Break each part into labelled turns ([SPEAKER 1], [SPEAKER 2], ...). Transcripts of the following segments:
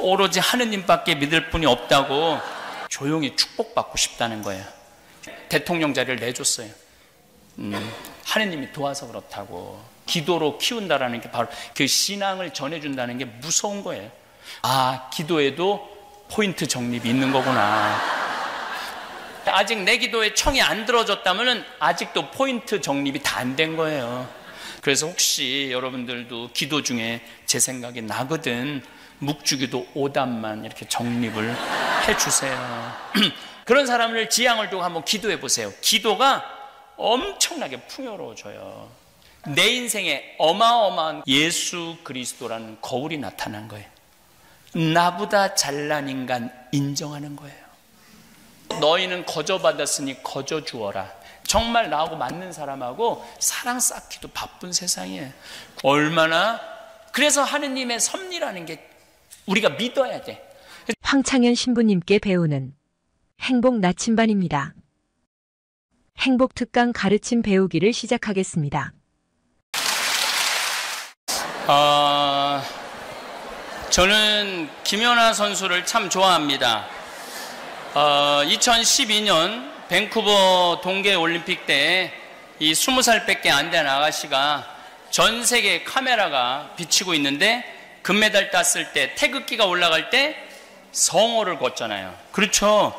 [SPEAKER 1] 오로지 하느님밖에 믿을 분이 없다고 조용히 축복받고 싶다는 거예요. 대통령 자리를 내줬어요. 하느님이 도와서 그렇다고. 기도로 키운다라는 게 바로 그 신앙을 전해준다는 게 무서운 거예요. 아, 기도에도 포인트 정립이 있는 거구나. 아직 내 기도에 청이 안 들어졌다면 아직도 포인트 정립이 다 안 된 거예요. 그래서 혹시 여러분들도 기도 중에 제 생각이 나거든 묵주기도 5단만 이렇게 정립을 해주세요. 그런 사람을 지향을 두고 한번 기도해 보세요. 기도가 엄청나게 풍요로워져요. 내 인생에 어마어마한 예수 그리스도라는 거울이 나타난 거예요. 나보다 잘난 인간 인정하는 거예요. 너희는 거저 받았으니 거저 주어라. 정말 나하고 맞는 사람하고 사랑 쌓기도 바쁜 세상이에요. 얼마나. 그래서 하느님의 섭리라는 게 우리가 믿어야 돼.
[SPEAKER 2] 황창현 신부님께 배우는 행복 나침반입니다. 행복 특강 가르침 배우기를 시작하겠습니다.
[SPEAKER 1] 저는 김연아 선수를 참 좋아합니다. 2012년 밴쿠버 동계올림픽 때 이 20살 밖에 안 된 아가씨가 전 세계 카메라가 비치고 있는데 금메달 땄을 때 태극기가 올라갈 때 성호를 걷잖아요. 그렇죠?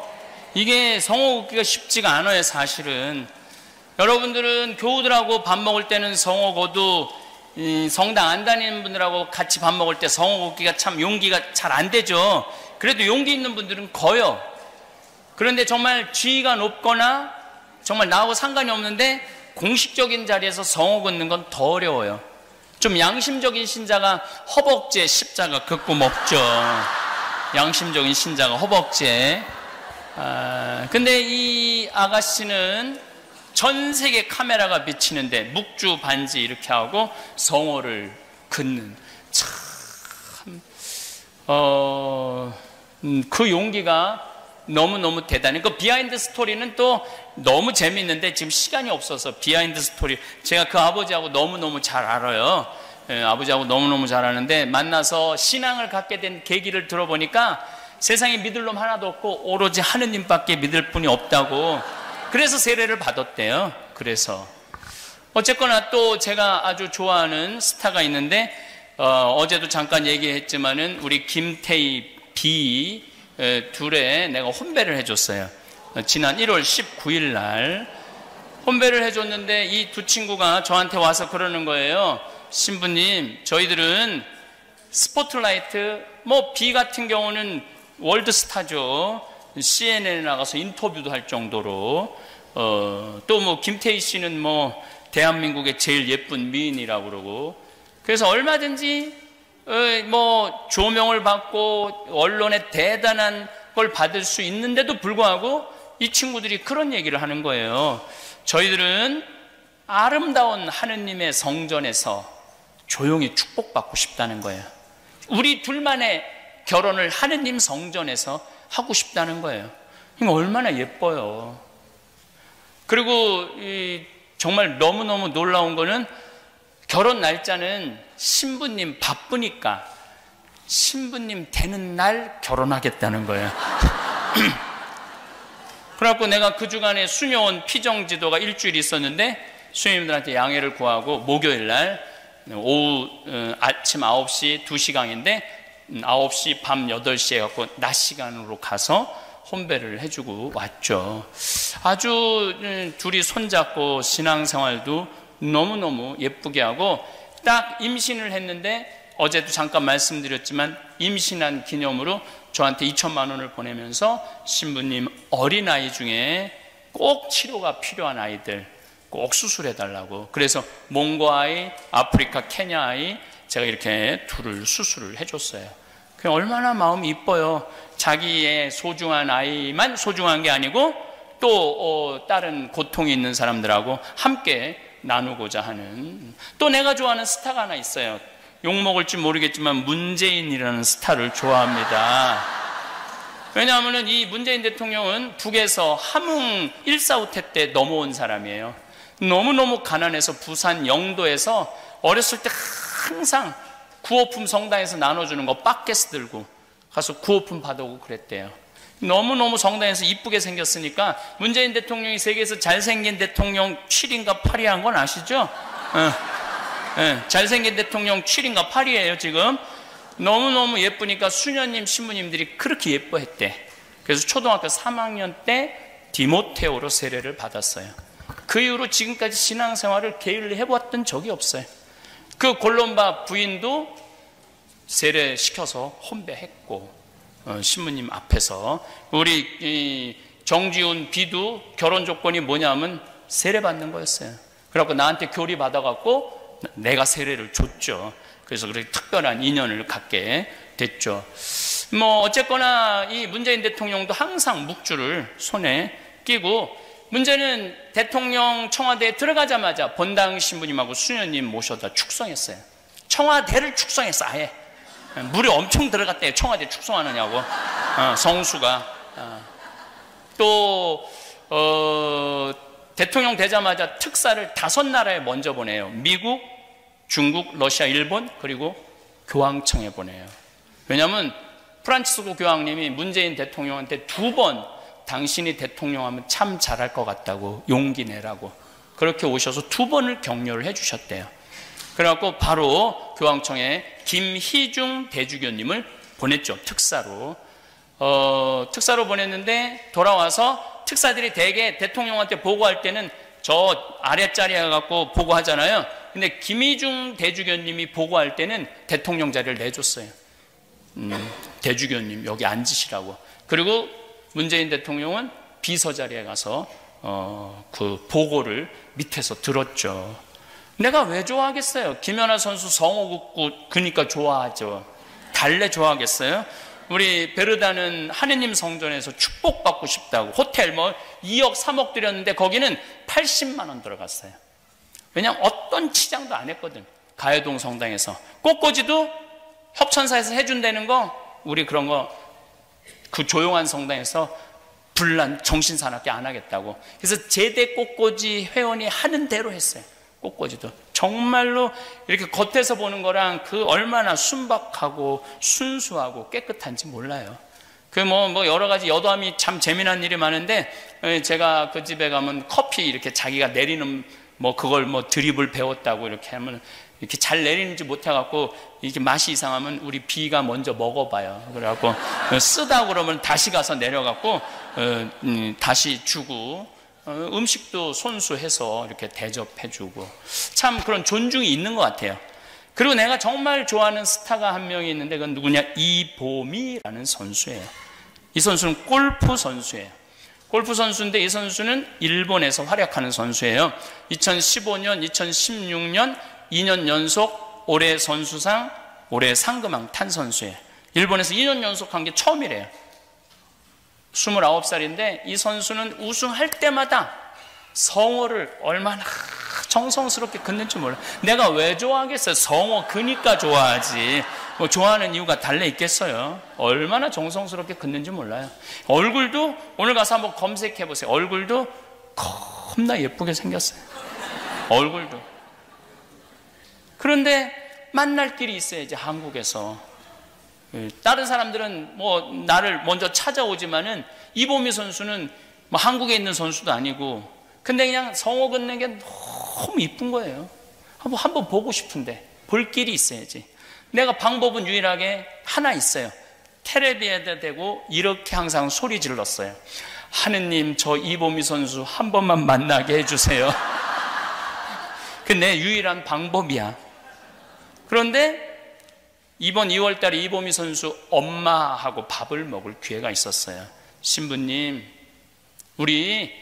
[SPEAKER 1] 이게 성호 걷기가 쉽지가 않아요. 사실은 여러분들은 교우들하고 밥 먹을 때는 성호 걷도 성당 안 다니는 분들하고 같이 밥 먹을 때 성호 걷기가 참 용기가 잘 안 되죠. 그래도 용기 있는 분들은 거요. 그런데 정말 지위가 높거나 정말 나하고 상관이 없는데 공식적인 자리에서 성호 걷는 건 더 어려워요. 좀 양심적인 신자가 허벅지에 십자가 긋고 먹죠. 양심적인 신자가 허벅지에. 근데 이 아가씨는 전 세계 카메라가 비치는데 묵주 반지 이렇게 하고 성호를 긋는 참 그 용기가 너무너무 대단해. 그 비하인드 스토리는 또 너무 재밌는데 지금 시간이 없어서 비하인드 스토리 제가 그 아버지하고 너무너무 잘 알아요. 아버지하고 너무너무 잘 아는데 만나서 신앙을 갖게 된 계기를 들어보니까 세상에 믿을 놈 하나도 없고 오로지 하느님밖에 믿을 분이 없다고 그래서 세례를 받았대요. 그래서 어쨌거나 또 제가 아주 좋아하는 스타가 있는데 어제도 잠깐 얘기했지만은 우리 김태희 B 둘에 내가 혼배를 해줬어요. 지난 1월 19일 날 혼배를 해줬는데 이 두 친구가 저한테 와서 그러는 거예요. 신부님, 저희들은 스포트라이트, B 같은 경우는 월드스타죠. CNN에 나가서 인터뷰도 할 정도로 또 김태희 씨는 대한민국의 제일 예쁜 미인이라고 그러고 그래서 얼마든지 조명을 받고 언론에 대단한 걸 받을 수 있는데도 불구하고 이 친구들이 그런 얘기를 하는 거예요. 저희들은 아름다운 하느님의 성전에서 조용히 축복받고 싶다는 거예요. 우리 둘만의 결혼을 하느님 성전에서 하고 싶다는 거예요. 이거 얼마나 예뻐요. 그리고 정말 너무너무 놀라운 거는 결혼 날짜는 신부님 바쁘니까 신부님 되는 날 결혼하겠다는 거예요. 그래갖고 내가 그 주간에 수녀원 피정지도가 일주일 있었는데 수녀님들한테 양해를 구하고 목요일 날 오후 아침 9시 2시간인데 9시 밤 8시에 갖고 낮 시간으로 가서 혼배를 해주고 왔죠. 아주 둘이 손잡고 신앙생활도 너무너무 예쁘게 하고 딱 임신을 했는데 어제도 잠깐 말씀드렸지만 임신한 기념으로 저한테 2천만 원을 보내면서 신부님 어린아이 중에 꼭 치료가 필요한 아이들 꼭 수술해달라고 그래서 몽고 아이, 아프리카 케냐 아이 제가 이렇게 둘을 수술을 해줬어요. 얼마나 마음이 이뻐요. 자기의 소중한 아이만 소중한 게 아니고 또 다른 고통이 있는 사람들하고 함께 나누고자 하는. 또 내가 좋아하는 스타가 하나 있어요. 욕먹을지 모르겠지만 문재인이라는 스타를 좋아합니다. 왜냐하면 이 문재인 대통령은 북에서 함흥 145태 때 넘어온 사람이에요. 너무너무 가난해서 부산 영도에서 어렸을 때 항상 구호품 성당에서 나눠주는 거 바켓스 들고 가서 구호품 받아오고 그랬대요. 너무너무 성당에서 이쁘게 생겼으니까 문재인 대통령이 세계에서 잘생긴 대통령 7인가 8위 한 건 아시죠? 잘생긴 대통령 7인가 8위예요 지금. 너무너무 예쁘니까 수녀님 신부님들이 그렇게 예뻐했대. 그래서 초등학교 3학년 때 디모테오로 세례를 받았어요. 그 이후로 지금까지 신앙생활을 게을리 해봤던 적이 없어요. 그 골롬바 부인도 세례시켜서 혼배했고, 신부님 앞에서 우리 정지훈 비도 결혼 조건이 뭐냐면 세례 받는 거였어요. 그래갖고 나한테 교리 받아갖고 내가 세례를 줬죠. 그래서 그렇게 특별한 인연을 갖게 됐죠. 뭐 어쨌거나 이 문재인 대통령도 항상 묵주를 손에 끼고, 문제는 대통령 청와대에 들어가자마자 본당 신부님하고 수녀님 모셔다 축성했어요. 청와대를 축성했어. 아예 물이 엄청 들어갔대요. 청와대 축성하느냐고. 성수가. 또 대통령 되자마자 특사를 5나라에 먼저 보내요. 미국, 중국, 러시아, 일본, 그리고 교황청에 보내요. 왜냐하면 프란치스코 교황님이 문재인 대통령한테 2번 당신이 대통령하면 참 잘할 것 같다고 용기 내라고 그렇게 오셔서 2번을 격려를 해주셨대요. 그래갖고 바로 교황청에 김희중 대주교님을 보냈죠. 특사로. 특사로 보냈는데 돌아와서 특사들이 대개 대통령한테 보고할 때는 저 아랫자리에 가갖고 보고하잖아요. 근데 김희중 대주교님이 보고할 때는 대통령 자리를 내줬어요. 대주교님 여기 앉으시라고. 그리고 문재인 대통령은 비서 자리에 가서 그 보고를 밑에서 들었죠. 내가 왜 좋아하겠어요? 김연아 선수 성호국구 그러니까 좋아하죠. 달래 좋아하겠어요? 우리 베르다는 하느님 성전에서 축복받고 싶다고 호텔 뭐 2억 3억 들였는데 거기는 80만 원 들어갔어요. 왜냐하면 어떤 치장도 안 했거든. 가요동 성당에서. 꽃꽂이도 협천사에서 해준다는 거, 우리 그런 거 그 조용한 성당에서 불난 정신사납게 안 하겠다고. 그래서 제대 꽃꽂이 회원이 하는 대로 했어요. 꽃꽂이도 정말로 이렇게 겉에서 보는 거랑 그 얼마나 순박하고 순수하고 깨끗한지 몰라요. 그 뭐 여러 가지 여담이 참 재미난 일이 많은데, 제가 그 집에 가면 커피 이렇게 자기가 내리는 뭐 그걸 뭐 드립을 배웠다고 이렇게 하면 이렇게 잘 내리는지 못해갖고 이렇게 맛이 이상하면 우리 비가 먼저 먹어봐요. 그래갖고 쓰다 그러면 다시 가서 내려갖고 다시 주고, 음식도 손수해서 이렇게 대접해주고, 참 그런 존중이 있는 것 같아요. 그리고 내가 정말 좋아하는 스타가 한 명이 있는데 그건 누구냐? 이보미라는 선수예요. 이 선수는 골프 선수예요. 골프 선수인데 이 선수는 일본에서 활약하는 선수예요. 2015년, 2016년 2년 연속 올해 선수상, 올해 상금왕 탄 선수예요. 일본에서 2년 연속 한 게 처음이래요. 29살인데 이 선수는 우승할 때마다 성호를 얼마나 정성스럽게 긋는지 몰라. 내가 왜 좋아하겠어요? 성호 그니까 좋아하지. 뭐 좋아하는 이유가 달래 있겠어요? 얼마나 정성스럽게 긋는지 몰라요. 얼굴도 오늘 가서 한번 검색해 보세요. 얼굴도 겁나 예쁘게 생겼어요. 얼굴도. 그런데 만날 길이 있어야지. 한국에서 다른 사람들은 뭐 나를 먼저 찾아오지만은 이보미 선수는 뭐 한국에 있는 선수도 아니고, 근데 그냥 성호 긋는 게 너무 이쁜 거예요. 한번 보고 싶은데 볼 길이 있어야지. 내가 방법은 유일하게 하나 있어요. 텔레비에다 대고 이렇게 항상 소리 질렀어요. 하느님, 저 이보미 선수 한 번만 만나게 해주세요. 그게 내 유일한 방법이야. 그런데 이번 2월 달에 이보미 선수 엄마하고 밥을 먹을 기회가 있었어요. 신부님, 우리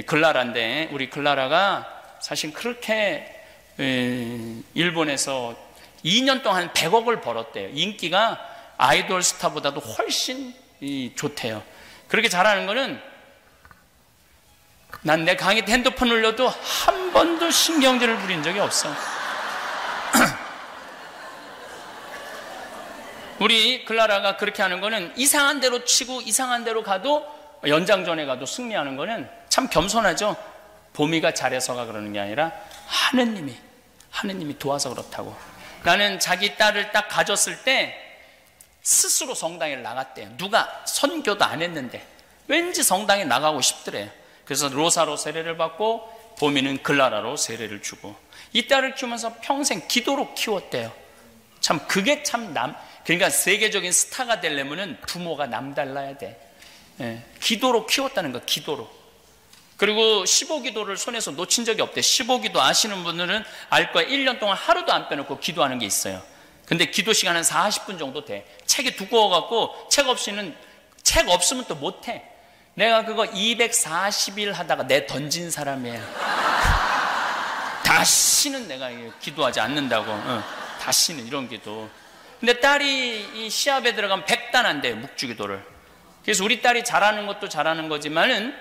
[SPEAKER 1] 글라라인데 우리 글라라가 사실 그렇게 일본에서 2년 동안 100억을 벌었대요. 인기가 아이돌 스타보다도 훨씬 좋대요. 그렇게 잘하는 거는 난 내 강의 때 핸드폰 울려도 한 번도 신경질을 부린 적이 없어. 우리 글라라가 그렇게 하는 거는 이상한 대로 치고 이상한 대로 가도, 연장전에 가도 승리하는 거는 참 겸손하죠. 보미가 잘해서가 그러는 게 아니라 하느님이 도와서 그렇다고. 나는 자기 딸을 딱 가졌을 때 스스로 성당에 나갔대요. 누가 선교도 안 했는데 왠지 성당에 나가고 싶더래요. 그래서 로사로 세례를 받고 보미는 글라라로 세례를 주고 이 딸을 키우면서 평생 기도로 키웠대요. 참 그게 참 그러니까 세계적인 스타가 되려면 부모가 남달라야 돼. 예, 기도로 키웠다는 거, 기도로. 그리고 15기도를 손에서 놓친 적이 없대. 15기도 아시는 분들은 알 거야. 1년 동안 하루도 안 빼놓고 기도하는 게 있어요. 근데 기도 시간은 40분 정도 돼. 책이 두꺼워갖고 책 없으면 또 못해. 내가 그거 240일 하다가 내 던진 사람이에요. 다시는 내가 기도하지 않는다고. 다시는 이런 기도. 근데 딸이 이 시합에 들어가면 100단 안 돼요, 묵주기도를. 그래서 우리 딸이 잘하는 것도 잘하는 거지만은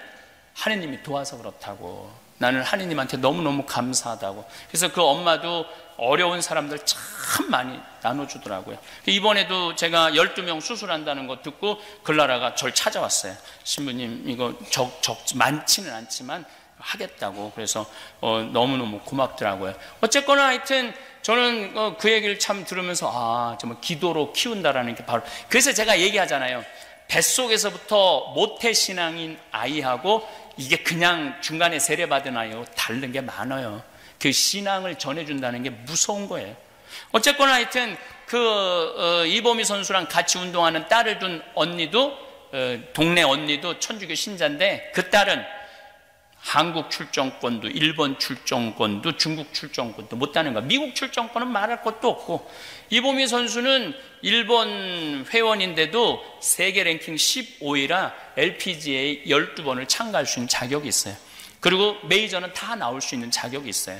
[SPEAKER 1] 하느님이 도와서 그렇다고. 나는 하느님한테 너무너무 감사하다고. 그래서 그 엄마도 어려운 사람들 참 많이 나눠주더라고요. 이번에도 제가 12명 수술한다는 거 듣고 글라라가 절 찾아왔어요. 신부님 이거 많지는 않지만 하겠다고. 그래서 너무너무 고맙더라고요. 어쨌거나 하여튼 저는 그 얘기를 참 들으면서 정말 기도로 키운다라는 게 바로, 그래서 제가 얘기하잖아요. 뱃속에서부터 모태신앙인 아이하고 이게 그냥 중간에 세례받은 아이하고 다른 게 많아요. 그 신앙을 전해준다는 게 무서운 거예요. 어쨌거나 하여튼 이보미 선수랑 같이 운동하는 딸을 둔 언니도 동네 언니도 천주교 신자인데 그 딸은 한국 출정권도 일본 출정권도 중국 출정권도 못 따는 거야. 미국 출정권은 말할 것도 없고, 이보미 선수는 일본 회원인데도 세계 랭킹 15위라 LPGA 12번을 참가할 수 있는 자격이 있어요. 그리고 메이저는 다 나올 수 있는 자격이 있어요.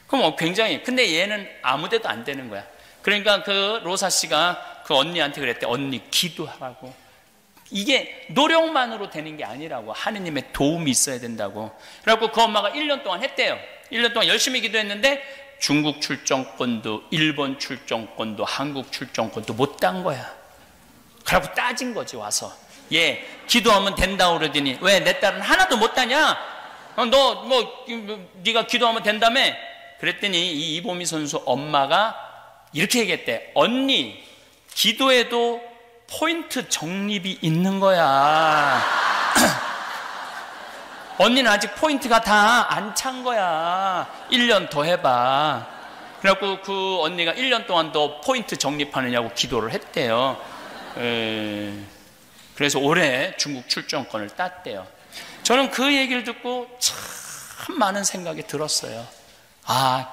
[SPEAKER 1] 그럼 굉장히, 근데 얘는 아무 데도 안 되는 거야. 그러니까 그 로사 씨가 그 언니한테 그랬대. 언니 기도하라고. 이게 노력만으로 되는 게 아니라고. 하느님의 도움이 있어야 된다고. 그래갖고 그 엄마가 1년 동안 했대요. 1년 동안 열심히 기도했는데 중국 출정권도 일본 출정권도 한국 출정권도 못 딴 거야. 그래갖고 따진 거지. 와서 얘 기도하면 된다고 그러더니 왜 내 딸은 하나도 못 따냐? 네가 기도하면 된다며? 그랬더니 이 이보미 선수 엄마가 이렇게 얘기했대. 언니 기도에도 포인트 적립이 있는 거야. 언니는 아직 포인트가 다 안 찬 거야. 1년 더 해봐. 그래갖고 그 언니가 1년 동안 더 포인트 적립하느냐고 기도를 했대요. 그래서 올해 중국 출정권을 땄대요. 저는 그 얘기를 듣고 참 많은 생각이 들었어요.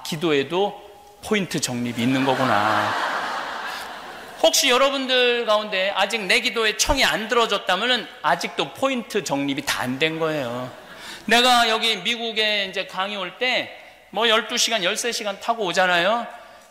[SPEAKER 1] 기도에도 포인트 적립이 있는 거구나. 혹시 여러분들 가운데 아직 내 기도에 청이 안 들어졌다면 아직도 포인트 적립이 다 안 된 거예요. 내가 여기 미국에 이제 강의 올 때 12시간, 13시간 타고 오잖아요.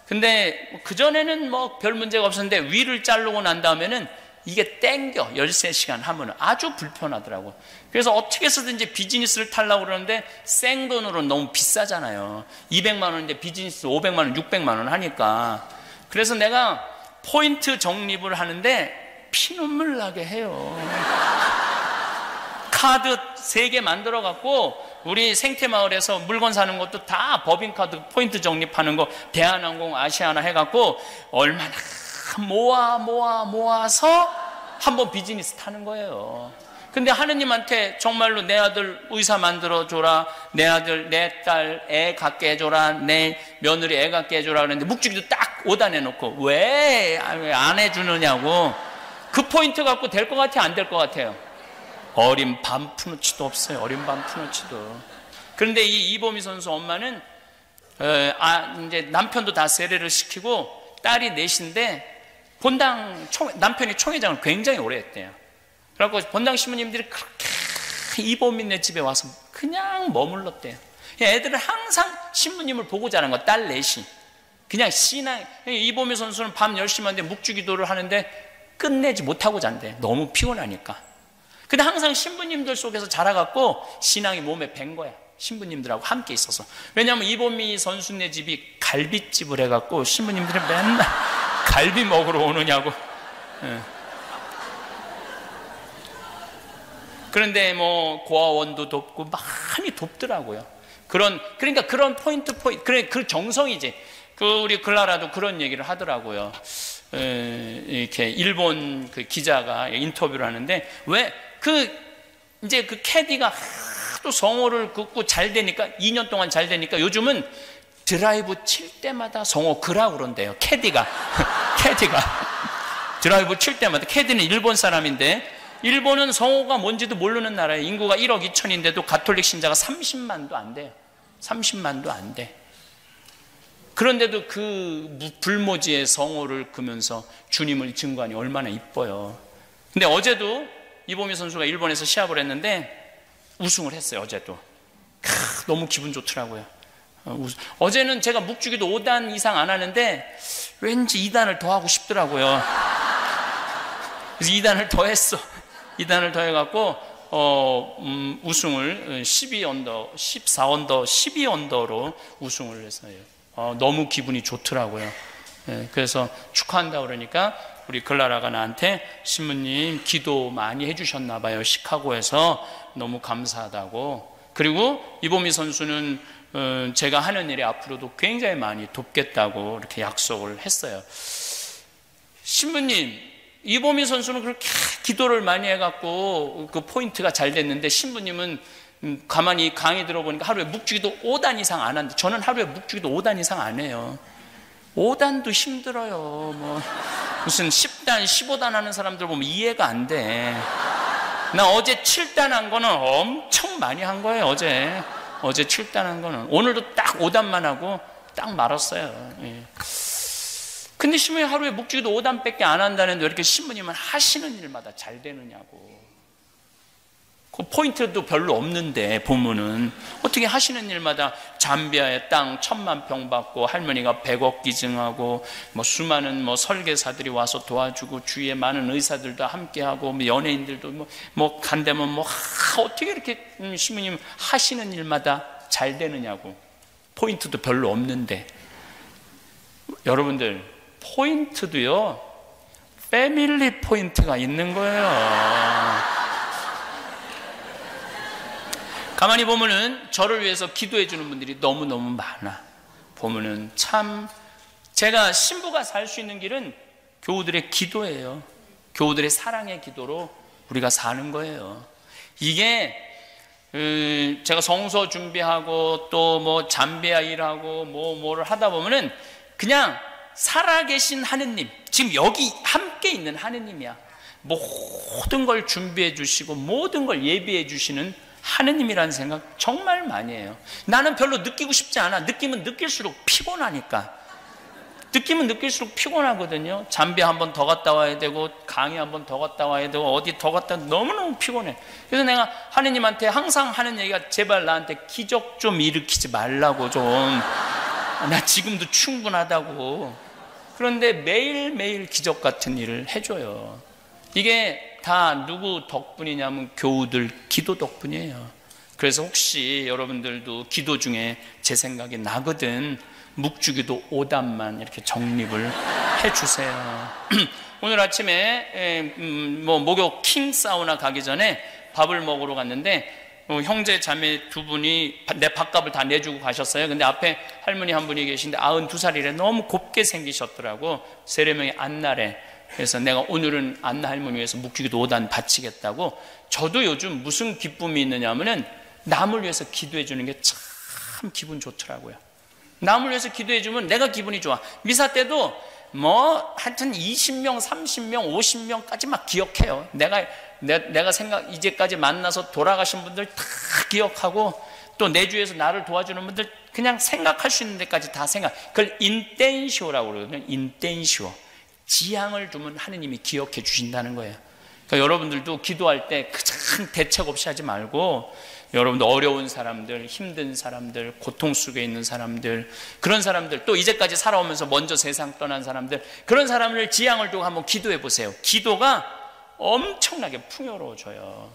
[SPEAKER 1] 근데 그전에는 별 문제가 없었는데 위를 자르고 난 다음에는 이게 땡겨. 13시간 하면 아주 불편하더라고. 그래서 어떻게 해서든지 비즈니스를 타려고 그러는데 생돈으로 너무 비싸잖아요. 200만 원인데 비즈니스 500만 원, 600만 원 하니까. 그래서 내가 포인트 적립을 하는데 피눈물 나게 해요. 카드 3개 만들어 갖고 우리 생태마을에서 물건 사는 것도 다 법인카드 포인트 적립하는 거 대한항공 아시아나 해갖고 얼마나 모아서 한번 비즈니스 타는 거예요. 근데 하느님한테 정말로 내 아들 의사 만들어줘라, 내 아들 내 딸 애 갖게 해줘라, 내 며느리 애 갖게 해줘라 그랬는데 묵주기도 딱 오다 내놓고 왜 안 해주느냐고. 그 포인트 갖고 될 것 같아요, 안 될 것 같아요? 어린 반푸너치도 없어요. 어린 반푸너치도. 그런데 이 이보미 선수 엄마는 이제 남편도 다 세례를 시키고 딸이 넷인데 남편이 총회장을 굉장히 오래 했대요. 그래갖고 본당 신부님들이 그렇게 이보미네 집에 와서 그냥 머물렀대요. 애들은 항상 신부님을 보고 자란 거. 딸 넷이 그냥 신앙. 이보미 선수는 밤 10시만 되면 묵주기도를 하는데 끝내지 못하고 잔대. 너무 피곤하니까. 근데 항상 신부님들 속에서 자라갖고 신앙이 몸에 밴 거야. 신부님들하고 함께 있어서. 왜냐하면 이보미 선수네 집이 갈비집을 해갖고 신부님들이 맨날 갈비 먹으러 오느냐고. 그런데 고아원도 돕고 많이 돕더라고요. 그러니까 그런 포인트, 그 정성이지. 우리 글라라도 그런 얘기를 하더라고요. 이렇게 일본 그 기자가 인터뷰를 하는데, 왜 이제 그 캐디가 하도 성호를 긋고 잘 되니까, 2년 동안 잘 되니까 요즘은 드라이브 칠 때마다 성호 그라고 그런대요. 캐디가 드라이브 칠 때마다. 캐디는 일본 사람인데, 일본은 성호가 뭔지도 모르는 나라예요. 인구가 1억 2천인데도 가톨릭 신자가 30만도 안 돼요. 30만도 안 돼. 그런데도 그 불모지의 성호를 그면서 주님을 증거하니 얼마나 이뻐요. 근데 어제도 이보미 선수가 일본에서 시합을 했는데 우승을 했어요. 어제도. 너무 기분 좋더라고요. 어제는 제가 묵주기도 5단 이상 안 하는데 왠지 2단을 더 하고 싶더라고요. 그래서 2단을 더 했어. 2단을 더 해갖고 우승을 12언더, 14언더, 12언더로 우승을 했어요. 너무 기분이 좋더라고요. 그래서 축하한다 그러니까 우리 글라라가 나한테 신부님 기도 많이 해주셨나 봐요. 시카고에서 너무 감사하다고. 그리고 이보미 선수는 제가 하는 일에 앞으로도 굉장히 많이 돕겠다고 이렇게 약속을 했어요. 신부님, 이보미 선수는 그렇게 기도를 많이 해갖고 그 포인트가 잘 됐는데 신부님은 가만히 강의 들어보니까 하루에 묵주기도 5단 이상 안 하는데, 저는 하루에 묵주기도 5단 이상 안 해요. 5단도 힘들어요. 무슨 10단, 15단 하는 사람들 보면 이해가 안 돼. 나 어제 7단 한 거는 엄청 많이 한 거예요. 어제 7단 한 거는. 오늘도 딱 5단만 하고 딱 말았어요. 예. 근데 신부님 하루에 묵주기도 5단밖에 안 한다는데 왜 이렇게 신부님은 하시는 일마다 잘 되느냐고. 그 포인트도 별로 없는데 보면은 어떻게 하시는 일마다 잠비아의 땅 1000만 평 받고 할머니가 100억 기증하고 수많은 설계사들이 와서 도와주고 주위에 많은 의사들도 함께하고 연예인들도 간다면 어떻게 이렇게 신부님 하시는 일마다 잘 되느냐고. 포인트도 별로 없는데. 여러분들, 포인트도요 패밀리 포인트가 있는 거예요. 가만히 보면은 저를 위해서 기도해 주는 분들이 너무너무 많아. 보면은 참 제가 신부가 살 수 있는 길은 교우들의 기도예요. 교우들의 사랑의 기도로 우리가 사는 거예요. 이게 제가 성서 준비하고 또 잠비아 일하고 뭐를 하다 보면은 그냥 살아계신 하느님, 지금 여기 함께 있는 하느님이야. 모든 걸 준비해 주시고 모든 걸 예비해 주시는 하느님이라는 생각 정말 많이 해요. 나는 별로 느끼고 싶지 않아. 느끼면 느낄수록 피곤하니까. 느끼면 느낄수록 피곤하거든요. 잠비 한 번 더 갔다 와야 되고 강의 한 번 더 갔다 와야 되고 어디 더 갔다 너무너무 피곤해. 그래서 내가 하느님한테 항상 하는 얘기가 제발 나한테 기적 좀 일으키지 말라고 좀. 나 지금도 충분하다고. 그런데 매일매일 기적 같은 일을 해줘요. 이게 다 누구 덕분이냐면 교우들 기도 덕분이에요. 그래서 혹시 여러분들도 기도 중에 제 생각이 나거든 묵주기도 5단만 이렇게 정립을 해주세요. 오늘 아침에 목욕 킹 사우나 가기 전에 밥을 먹으러 갔는데 형제 자매 두 분이 내 밥값을 다 내주고 가셨어요. 근데 앞에 할머니 한 분이 계신데 92살이래. 너무 곱게 생기셨더라고. 세례명이 안나래. 그래서 내가 오늘은 안나 할머니 위해서 묵주기도 5단 바치겠다고. 저도 요즘 무슨 기쁨이 있느냐 하면은 남을 위해서 기도해 주는 게 참 기분 좋더라고요. 남을 위해서 기도해 주면 내가 기분이 좋아. 미사 때도 하여튼 20명, 30명, 50명까지 막 기억해요. 내가 이제까지 만나서 돌아가신 분들 다 기억하고 또 내 주위에서 나를 도와주는 분들 그냥 생각할 수 있는 데까지 다 그걸 인텐시오라고 그러거든요. 인텐시오. 지향을 두면 하느님이 기억해 주신다는 거예요. 그러니까 여러분들도 기도할 때 그냥 대책 없이 하지 말고 여러분들 어려운 사람들, 힘든 사람들, 고통 속에 있는 사람들, 그런 사람들, 또 이제까지 살아오면서 먼저 세상 떠난 사람들, 그런 사람을 지향을 두고 한번 기도해 보세요. 기도가 엄청나게 풍요로워져요.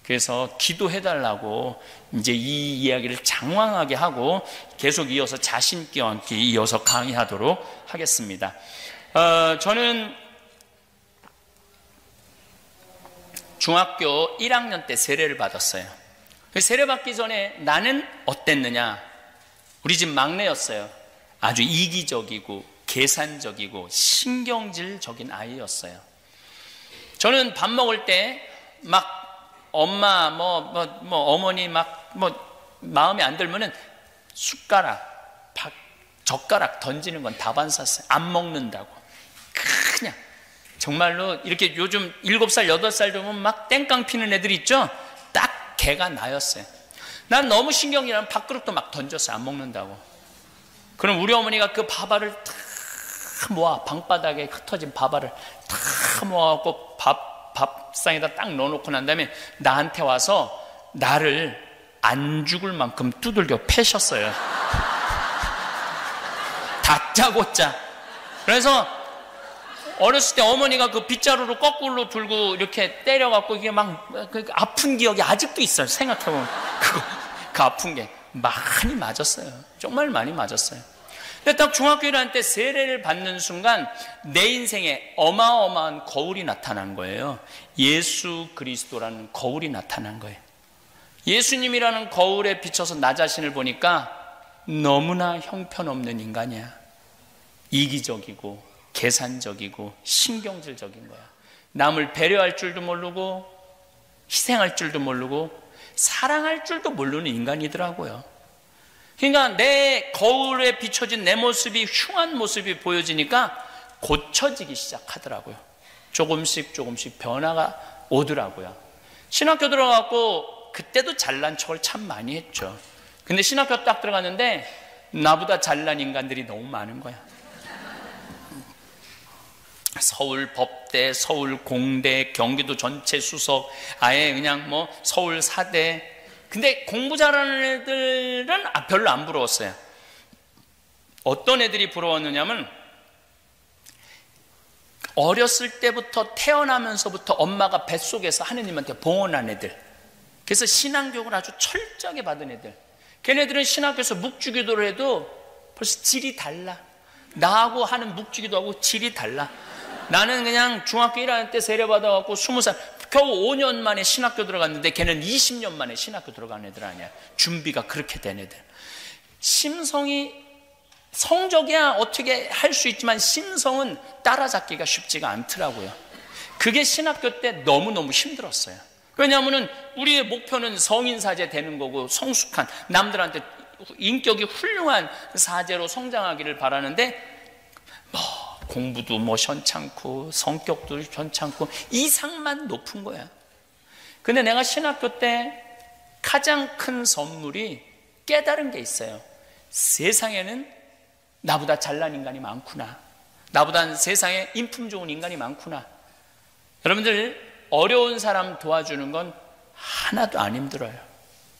[SPEAKER 1] 그래서 기도해달라고 이제 이 이야기를 장황하게 하고 계속 이어서 자신 있게 이어서 강의하도록 하겠습니다. 저는 중학교 1학년 때 세례를 받았어요. 세례 받기 전에 나는 어땠느냐? 우리 집 막내였어요. 아주 이기적이고 계산적이고 신경질적인 아이였어요. 저는 밥 먹을 때 막 엄마 어머니 마음에 안 들면은 숟가락, 젓가락 던지는 건 다 반샀어요. 안 먹는다고. 그냥 정말로 이렇게 요즘 7살, 8살 되면 막 땡깡 피는 애들 있죠? 딱 걔가 나였어요. 난 너무 신경이라면 밥그릇도 막 던졌어요. 안 먹는다고. 그럼 우리 어머니가 그 밥알을 다 모아, 방바닥에 흩어진 밥알을 다 모아갖고 밥상에다 딱 넣어놓고 난 다음에 나한테 와서 나를 안 죽을 만큼 두들겨 패셨어요. 다짜고짜. 그래서 어렸을 때 어머니가 그 빗자루로 거꾸로 들고 이렇게 때려갖고 이게 막 아픈 기억이 아직도 있어요. 생각해보면 그 아픈 게 많이 맞았어요. 정말 많이 맞았어요. 근데 딱 중학교 1학년 때 세례를 받는 순간 내 인생에 어마어마한 거울이 나타난 거예요. 예수 그리스도라는 거울이 나타난 거예요. 예수님이라는 거울에 비춰서 나 자신을 보니까 너무나 형편없는 인간이야. 이기적이고 계산적이고 신경질적인 거야. 남을 배려할 줄도 모르고 희생할 줄도 모르고 사랑할 줄도 모르는 인간이더라고요. 그러니까 내 거울에 비춰진 내 모습이 흉한 모습이 보여지니까 고쳐지기 시작하더라고요. 조금씩 변화가 오더라고요. 신학교 들어가고 그때도 잘난 척을 참 많이 했죠. 근데 신학교 딱 들어갔는데 나보다 잘난 인간들이 너무 많은 거야. 서울 법대, 서울 공대, 경기도 전체 수석, 아예 그냥 서울 사대. 근데 공부 잘하는 애들은 별로 안 부러웠어요. 어떤 애들이 부러웠느냐면 어렸을 때부터 태어나면서부터 엄마가 뱃속에서 하느님한테 봉헌한 애들. 그래서 신앙교육을 아주 철저하게 받은 애들. 걔네들은 신학교에서 묵주기도를 해도 벌써 질이 달라. 나하고 하는 묵주기도하고 질이 달라. 나는 그냥 중학교 1학년 때 세례받아갖고 20살 겨우 5년 만에 신학교 들어갔는데 걔는 20년 만에 신학교 들어간 애들 아니야. 준비가 그렇게 된 애들. 심성이 성적이야 어떻게 할 수 있지만 심성은 따라잡기가 쉽지가 않더라고요. 그게 신학교 때 너무너무 힘들었어요. 왜냐하면 우리의 목표는 성인사제 되는 거고 성숙한 남들한테 인격이 훌륭한 사제로 성장하기를 바라는데 공부도 현찮고 성격도 현찮고 이상만 높은 거야. 근데 내가 신학교 때 가장 큰 선물이 깨달은 게 있어요. 세상에는 나보다 잘난 인간이 많구나. 나보다 세상에 인품 좋은 인간이 많구나. 여러분들 어려운 사람 도와주는 건 하나도 안 힘들어요.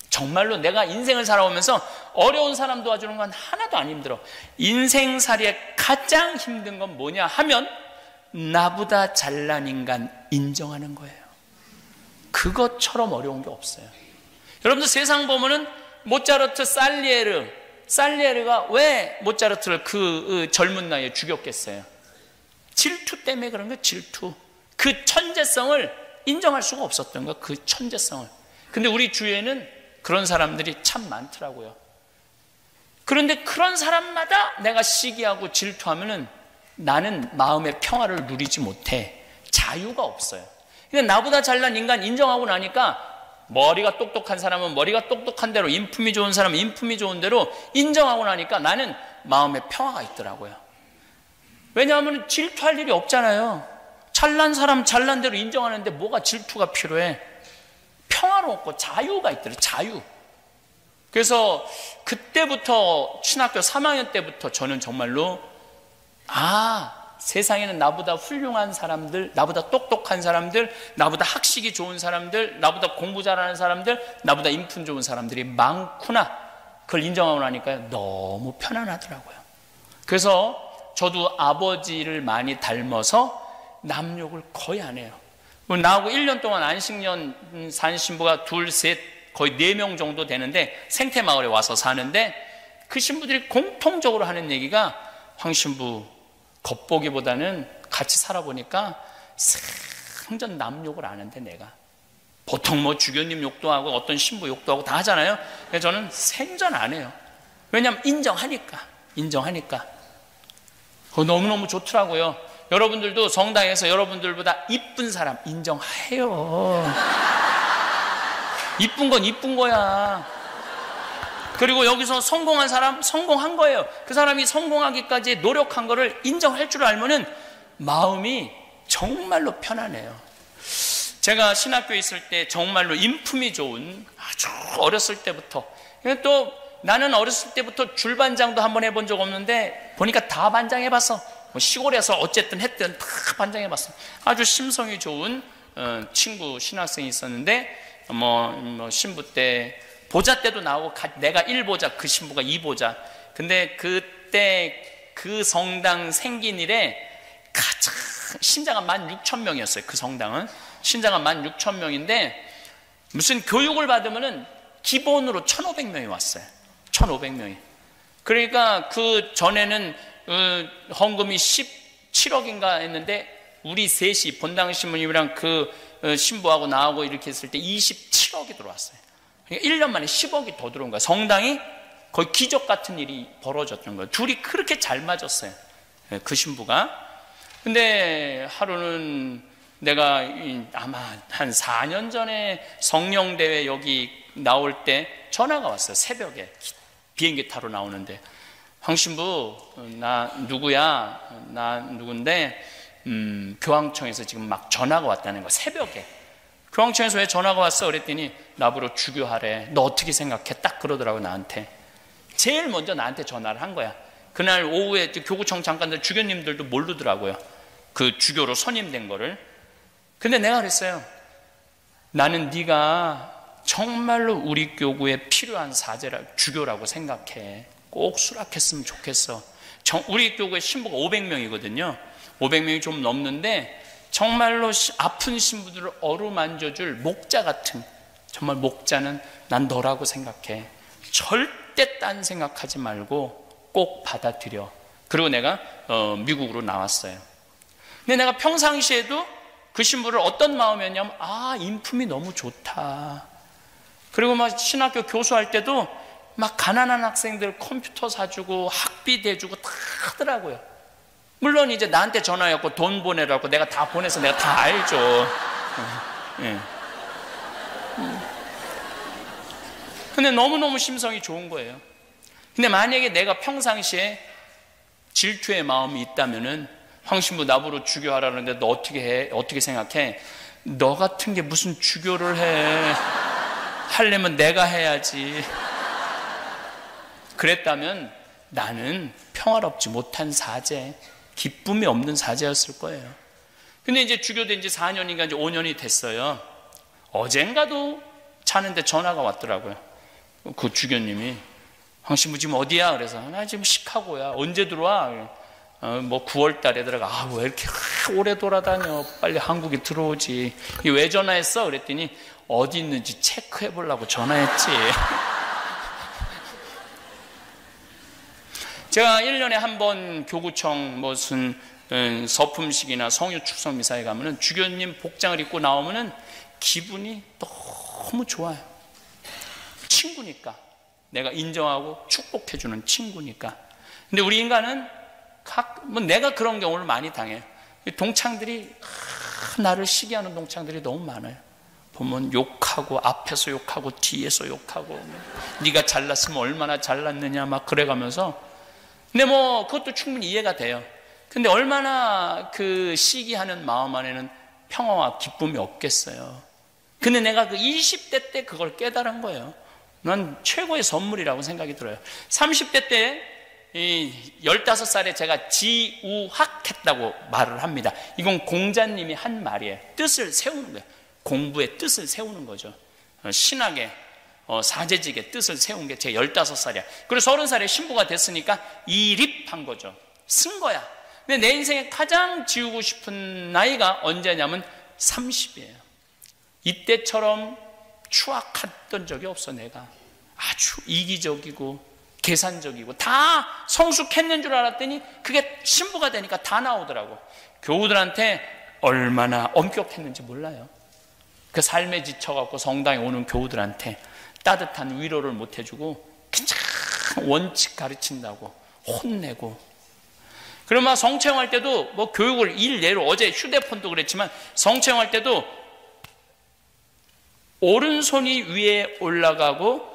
[SPEAKER 1] 정말로 내가 인생을 살아오면서 어려운 사람 도와주는 건 하나도 안 힘들어. 인생살이에 가장 힘든 건 뭐냐 하면 나보다 잘난 인간 인정하는 거예요. 그것처럼 어려운 게 없어요. 여러분들 세상 보면은 모차르트, 살리에르가 왜 모차르트를 그 젊은 나이에 죽였겠어요? 질투 때문에 그런 거예요. 질투. 그 천재성을 인정할 수가 없었던 거예요. 그 천재성을. 근데 우리 주위에는 그런 사람들이 참 많더라고요. 그런데 그런 사람마다 내가 시기하고 질투하면은 나는 마음의 평화를 누리지 못해. 자유가 없어요. 근데 나보다 잘난 인간 인정하고 나니까 머리가 똑똑한 사람은 머리가 똑똑한 대로, 인품이 좋은 사람은 인품이 좋은 대로 인정하고 나니까 나는 마음의 평화가 있더라고요. 왜냐하면 질투할 일이 없잖아요. 잘난 사람 잘난 대로 인정하는데 뭐가 질투가 필요해? 평화롭고 자유가 있더라고요. 자유. 그래서 그때부터 신학교 3학년 때부터 저는 정말로 세상에는 나보다 훌륭한 사람들, 나보다 똑똑한 사람들, 나보다 학식이 좋은 사람들, 나보다 공부 잘하는 사람들, 나보다 인품 좋은 사람들이 많구나. 그걸 인정하고 나니까 너무 편안하더라고요. 그래서 저도 아버지를 많이 닮아서 남욕을 거의 안 해요. 나하고 1년 동안 안식년 산 신부가 둘, 셋, 거의 4명 정도 되는데 생태마을에 와서 사는데 그 신부들이 공통적으로 하는 얘기가 황 신부 겉보기보다는 같이 살아보니까 생전 남욕을 안 하는데 내가 보통 주교님 욕도 하고 어떤 신부 욕도 하고 다 하잖아요. 그래서 저는 생전 안 해요. 왜냐하면 인정하니까. 그거 너무너무 좋더라고요. 여러분들도 성당에서 여러분들보다 이쁜 사람 인정해요. 이쁜 건 이쁜 거야. 그리고 여기서 성공한 사람 성공한 거예요. 그 사람이 성공하기까지 노력한 거를 인정할 줄 알면은 마음이 정말로 편안해요. 제가 신학교에 있을 때 정말로 인품이 좋은, 아주 어렸을 때부터, 또 나는 어렸을 때부터 줄반장도 한번 해본 적 없는데 보니까 다 반장해봤어. 뭐 시골에서 어쨌든 했든 다 반장해봤어. 아주 심성이 좋은 친구 신학생이 있었는데 뭐 신부 때 보자 때도 나오고, 내가 1보자 그 신부가 2보자. 근데 그때 그 성당 생긴 이래 가장 신자가 16,000명이었어요. 그 성당은 신자가 16,000명인데 무슨 교육을 받으면은 기본으로 1,500명이 왔어요. 1,500명이. 그러니까 그 전에는 헌금이 17억인가 했는데 우리 셋이 본당 신부님이랑 그 신부하고 나하고 이렇게 했을 때 27억이 들어왔어요. 그러니까 1년 만에 10억이 더 들어온 거예요. 성당이 거의 기적 같은 일이 벌어졌던 거예요. 둘이 그렇게 잘 맞았어요. 그 신부가. 근데 하루는 내가 아마 한 4년 전에 성령대회 여기 나올 때 전화가 왔어요. 새벽에 비행기 타러 나오는데, 황 신부 나 누구야? 나 누군데 교황청에서 지금 막 전화가 왔다는 거야. 새벽에. 교황청에서 왜 전화가 왔어? 그랬더니 나보러 주교하래. 너 어떻게 생각해? 딱 그러더라고 나한테. 제일 먼저 나한테 전화를 한 거야. 그날 오후에 교구청 장관들 주교님들도 모르더라고요. 그 주교로 선임된 거를. 근데 내가 그랬어요. 나는 네가 정말로 우리 교구에 필요한 주교라고 생각해. 꼭 수락했으면 좋겠어. 우리 교구에 신부가 500명이거든요. 500명이 좀 넘는데 정말로 아픈 신부들을 어루만져줄 목자 같은, 정말 목자는 난 너라고 생각해. 절대 딴 생각하지 말고 꼭 받아들여. 그리고 내가 미국으로 나왔어요. 근데 내가 평상시에도 그 신부를 어떤 마음이었냐면, 인품이 너무 좋다. 그리고 막 신학교 교수할 때도 막 가난한 학생들 컴퓨터 사주고 학비 대주고 다 하더라고요. 물론 이제 나한테 전화했고 돈 보내라고 내가 다 보내서 내가 다 알죠. 근데 너무너무 심성이 좋은 거예요. 근데 만약에 내가 평상시에 질투의 마음이 있다면은, 황신부 나보러 주교하라는데 너 어떻게 해? 어떻게 생각해? 너 같은 게 무슨 주교를 해? 하려면 내가 해야지. 그랬다면 나는 평화롭지 못한 사제, 기쁨이 없는 사제였을 거예요. 근데 이제 주교된 지 4년인가 이제 5년이 됐어요. 어젠가도 자는데 전화가 왔더라고요. 그 주교님이, 황신부 지금 어디야? 그래서 나 지금 시카고야. 언제 들어와? 뭐 9월 달에 들어가. 왜 이렇게 오래 돌아다녀? 빨리 한국에 들어오지. 왜 전화했어? 그랬더니 어디 있는지 체크해 보려고 전화했지. 제가 1년에 한 번 교구청 무슨 서품식이나 성유 축성 미사에 가면은 주교님 복장을 입고 나오면은 기분이 너무 좋아요. 친구니까. 내가 인정하고 축복해주는 친구니까. 근데 우리 인간은 내가 그런 경우를 많이 당해요. 동창들이 나를 시기하는 동창들이 너무 많아요. 보면 욕하고, 앞에서 욕하고 뒤에서 욕하고, 네가 잘났으면 얼마나 잘났느냐 막 그래가면서. 근데 뭐 그것도 충분히 이해가 돼요. 근데 얼마나 그 시기하는 마음 안에는 평화와 기쁨이 없겠어요. 근데 내가 그 20대 때 그걸 깨달은 거예요. 난 최고의 선물이라고 생각이 들어요. 30대 때 15살에 제가 지우학했다고 말을 합니다. 이건 공자님이 한 말이에요. 뜻을 세우는 거예요. 공부의 뜻을 세우는 거죠. 신학의 사제직의 뜻을 세운 게 제 15살이야. 그리고 30살에 신부가 됐으니까 이립한 거죠. 쓴 거야. 근데 내 인생에 가장 지우고 싶은 나이가 언제냐면 30이에요. 이때처럼 추악했던 적이 없어. 내가 아주 이기적이고 계산적이고 다 성숙했는 줄 알았더니 그게 신부가 되니까 다 나오더라고. 교우들한테 얼마나 엄격했는지 몰라요. 그 삶에 지쳐갖고 성당에 오는 교우들한테 따뜻한 위로를 못 해주고 그냥 원칙 가르친다고 혼내고. 그러면 성취행할 때도 뭐 교육을 일례로 어제 휴대폰도 그랬지만 성취행할 때도 오른손이 위에 올라가고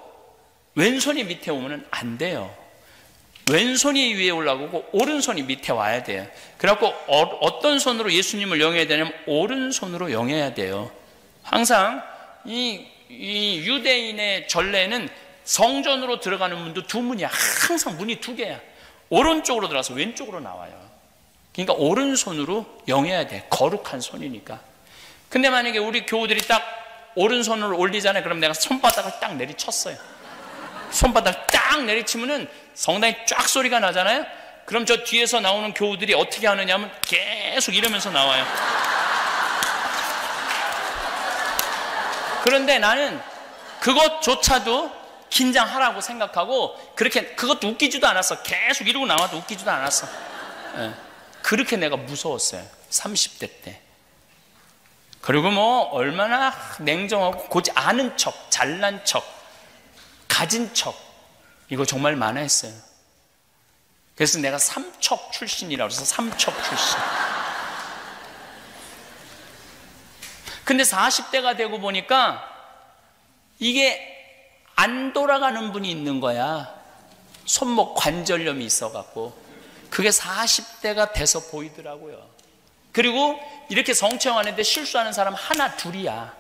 [SPEAKER 1] 왼손이 밑에 오면 안 돼요. 왼손이 위에 올라가고 오른손이 밑에 와야 돼요. 그래갖고 어떤 손으로 예수님을 영해야 되냐면 오른손으로 영해야 돼요. 항상 이 유대인의 전례는 성전으로 들어가는 문도 두 문이야. 항상 문이 두 개야. 오른쪽으로 들어가서 왼쪽으로 나와요. 그러니까 오른손으로 영해야 돼. 거룩한 손이니까. 근데 만약에 우리 교우들이 딱 오른손을 올리잖아요. 그럼 내가 손바닥을 딱 내리쳤어요. 손바닥을 딱 내리치면은 성당에 쫙 소리가 나잖아요. 그럼 저 뒤에서 나오는 교우들이 어떻게 하느냐 하면 계속 이러면서 나와요. 그런데 나는 그것조차도 긴장하라고 생각하고 그렇게 그것도 웃기지도 않았어. 계속 이러고 나와도 웃기지도 않았어. 네. 그렇게 내가 무서웠어요. 30대 때. 그리고 뭐 얼마나 냉정하고 고지 않은 척, 잘난 척, 가진 척, 이거 정말 많아 했어요. 그래서 내가 삼척 출신이라고 해서 삼척 출신. 근데 40대가 되고 보니까 이게 안 돌아가는 분이 있는 거야. 손목 관절염이 있어갖고. 그게 40대가 돼서 보이더라고요. 그리고 이렇게 성취하는데 실수하는 사람 하나 둘이야.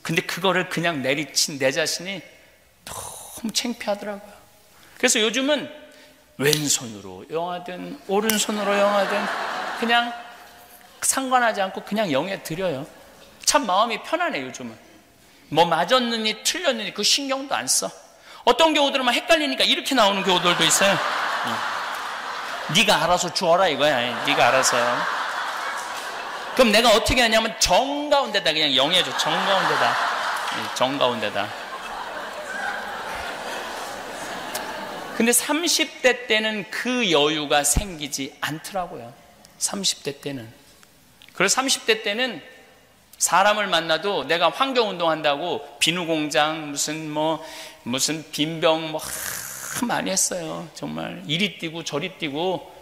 [SPEAKER 1] 근데 그거를 그냥 내리친 내 자신이 너무 창피하더라고요. 그래서 요즘은 왼손으로 영하든 오른손으로 영하든 그냥 상관하지 않고 그냥 영에 드려요. 참 마음이 편하네 요즘은. 뭐 맞았느니 틀렸느니 그 신경도 안 써. 어떤 경우들은 막 헷갈리니까 이렇게 나오는 경우들도 있어요. 네가 알아서 주어라 이거야. 네가 알아서. 그럼 내가 어떻게 하냐면 정가운데다 그냥 영해줘. 정가운데다. 정가운데다. 근데 30대 때는 그 여유가 생기지 않더라고요. 30대 때는. 그래서 30대 때는 사람을 만나도 내가 환경운동 한다고 비누공장 무슨 빈병 많이 했어요. 정말 이리 뛰고 저리 뛰고.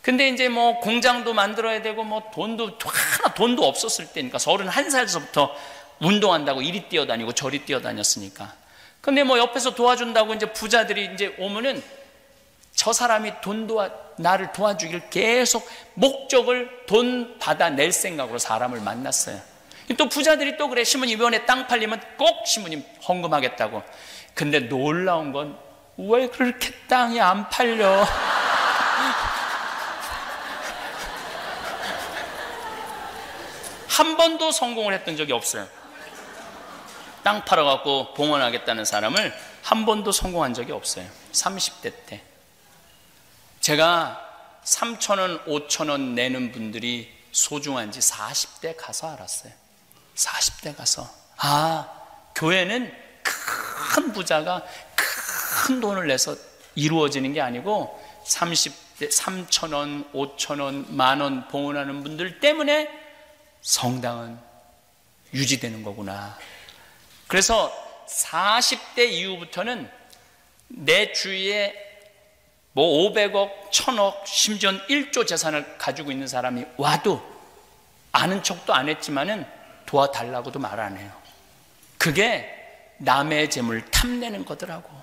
[SPEAKER 1] 근데 이제 뭐 공장도 만들어야 되고 뭐 돈도 없었을 때니까 31살에서부터 운동한다고 이리 뛰어다니고 저리 뛰어다녔으니까. 근데 뭐 옆에서 도와준다고 이제 부자들이 이제 오면은 저 사람이 나를 도와주길 계속 목적을 돈 받아낼 생각으로 사람을 만났어요. 또 부자들이 또 그래. 시모님 이번에 땅 팔리면 꼭 시모님 헌금하겠다고. 근데 놀라운 건 왜 그렇게 땅이 안 팔려? 한 번도 성공을 했던 적이 없어요. 땅 팔아갖고 봉헌하겠다는 사람을 한 번도 성공한 적이 없어요. 30대 때. 제가 3,000원, 5,000원 내는 분들이 소중한지 40대 가서 알았어요. 40대 가서. 아, 교회는 큰 부자가 큰 돈을 내서 이루어지는 게 아니고 30대 3,000원, 5,000원, 10,000원 봉헌하는 분들 때문에 성당은 유지되는 거구나. 그래서 40대 이후부터는 내 주위에 뭐 500억, 1,000억, 심지어는 1조 재산을 가지고 있는 사람이 와도 아는 척도 안 했지만은 도와달라고도 말 안 해요. 그게 남의 재물 탐내는 거더라고.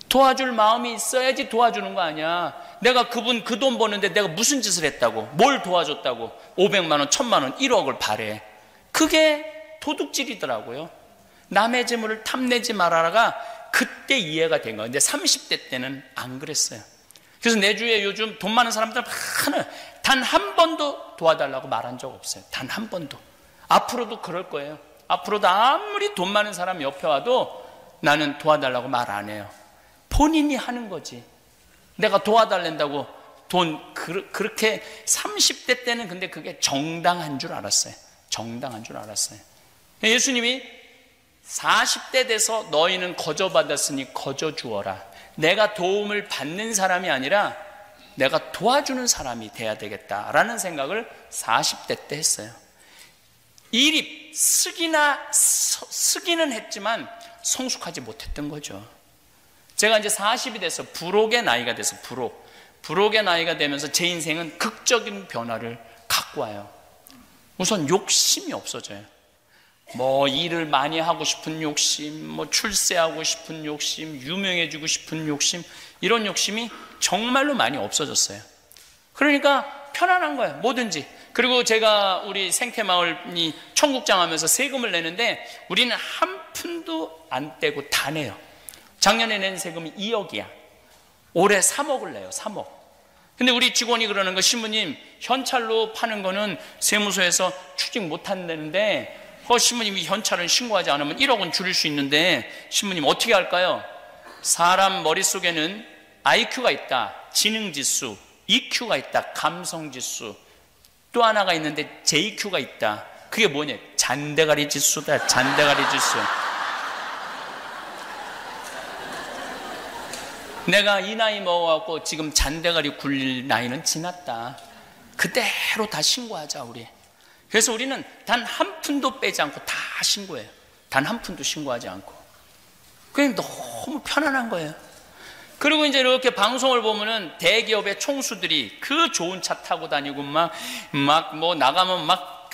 [SPEAKER 1] 도와줄 마음이 있어야지 도와주는 거 아니야. 내가 그분 그 돈 버는데 내가 무슨 짓을 했다고, 뭘 도와줬다고 500만 원, 1,000만 원, 1억을 바래. 그게 도둑질이더라고요. 남의 재물을 탐내지 말아라가 그때 이해가 된 거예요. 근데 30대 때는 안 그랬어요. 그래서 내 주위에 요즘 돈 많은 사람들 단 한 번도 도와달라고 말한 적 없어요. 단 한 번도. 앞으로도 그럴 거예요. 앞으로도 아무리 돈 많은 사람 옆에 와도 나는 도와달라고 말 안 해요. 본인이 하는 거지. 내가 도와달란다고 그렇게 30대 때는 근데 그게 정당한 줄 알았어요. 정당한 줄 알았어요. 예수님이 40대 돼서 너희는 거저받았으니 거저 주어라. 내가 도움을 받는 사람이 아니라 내가 도와주는 사람이 돼야 되겠다라는 생각을 40대 때 했어요. 일이 쓰기는 했지만 성숙하지 못했던 거죠. 제가 이제 40이 돼서 부록의 나이가 돼서 부록의 나이가 되면서 제 인생은 극적인 변화를 갖고 와요. 우선 욕심이 없어져요. 뭐 일을 많이 하고 싶은 욕심, 뭐 출세하고 싶은 욕심, 유명해지고 싶은 욕심, 이런 욕심이 정말로 많이 없어졌어요. 그러니까 편안한 거예요, 뭐든지. 그리고 제가 우리 생태마을이 청국장 하면서 세금을 내는데 우리는 한 푼도 안 떼고 다 내요. 작년에 낸 세금이 2억이야. 올해 3억을 내요, 3억. 근데 우리 직원이 그러는 거, 신부님 현찰로 파는 거는 세무서에서 추징 못 한다는데 신부님이 현찰은 신고하지 않으면 1억은 줄일 수 있는데 신부님 어떻게 할까요? 사람 머릿속에는 IQ가 있다, 지능지수, EQ가 있다, 감성지수, 또 하나가 있는데 JQ가 있다. 그게 뭐냐? 잔대가리 지수다, 잔대가리 지수. 내가 이 나이 먹어갖고 지금 잔대가리 굴릴 나이는 지났다. 그대로 다 신고하자, 우리. 그래서 우리는 단 한 푼도 빼지 않고 다 신고해요. 단 한 푼도 신고하지 않고. 그냥 너무 편안한 거예요. 그리고 이제 이렇게 방송을 보면은 대기업의 총수들이 그 좋은 차 타고 다니고 막 뭐 나가면 막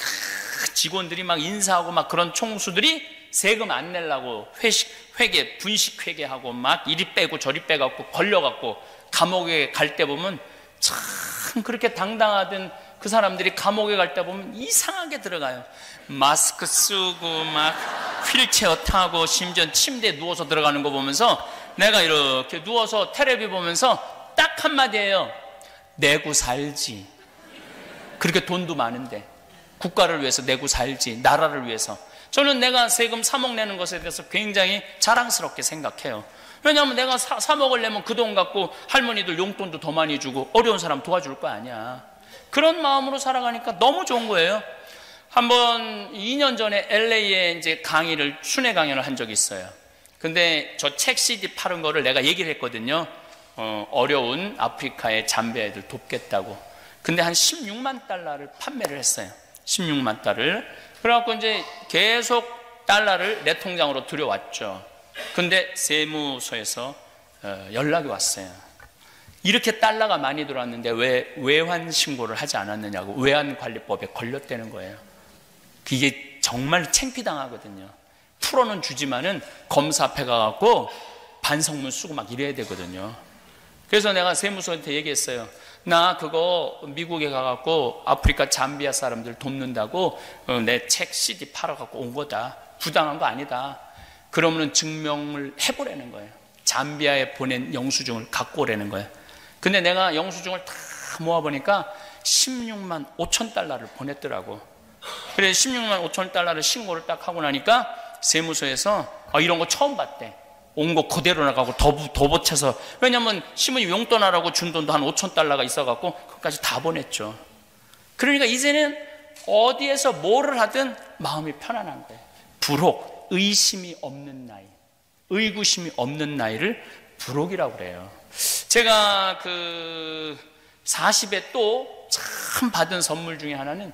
[SPEAKER 1] 직원들이 막 인사하고 막 그런 총수들이 세금 안 내려고 회계, 분식 회계하고 막 이리 빼고 저리 빼갖고 걸려갖고 감옥에 갈 때 보면 참 그렇게 당당하던 그 사람들이 감옥에 갈 때 보면 이상하게 들어가요. 마스크 쓰고 막 휠체어 타고 심지어 침대에 누워서 들어가는 거 보면서 내가 이렇게 누워서 텔레비 보면서 딱 한마디예요. 내고 살지. 그렇게 돈도 많은데 국가를 위해서 내고 살지, 나라를 위해서. 저는 내가 세금 3억 내는 것에 대해서 굉장히 자랑스럽게 생각해요. 왜냐하면 내가 3억을 내면 그 돈 갖고 할머니들 용돈도 더 많이 주고 어려운 사람 도와줄 거 아니야. 그런 마음으로 살아가니까 너무 좋은 거예요. 한번 2년 전에 LA에 이제 순회 강연을 한 적이 있어요. 근데 저 책 CD 파는 거를 내가 얘기를 했거든요. 어려운 아프리카의 잠비아 애들 돕겠다고. 근데 한 16만 달러를 판매를 했어요. 16만 달러를. 그래갖고 이제 계속 달러를 내 통장으로 들여왔죠. 근데 세무서에서 연락이 왔어요. 이렇게 달러가 많이 들어왔는데 왜 외환 신고를 하지 않았느냐고, 외환관리법에 걸렸다는 거예요. 이게 정말 창피당하거든요. 풀어는 주지만은 검사 앞에 가갖고 반성문 쓰고 막 이래야 되거든요. 그래서 내가 세무서한테 얘기했어요. 나 그거 미국에 가갖고 아프리카 잠비아 사람들 돕는다고 내 책 CD 팔아갖고 온 거다. 부당한 거 아니다. 그러면은 증명을 해보라는 거예요. 잠비아에 보낸 영수증을 갖고 오라는 거예요. 근데 내가 영수증을 다 모아보니까 16만 5천 달러를 보냈더라고. 그래서 16만 5천 달러를 신고를 딱 하고 나니까 세무서에서 이런 거 처음 봤대. 온 거 그대로 나가고 더 보채서. 왜냐면 신부님 용돈 하라고 준 돈도 한 5천 달러가 있어갖고 그것까지 다 보냈죠. 그러니까 이제는 어디에서 뭐를 하든 마음이 편안한 거예요. 부록, 의심이 없는 나이, 의구심이 없는 나이를 부록이라고 그래요. 제가 40에 또 참 받은 선물 중에 하나는,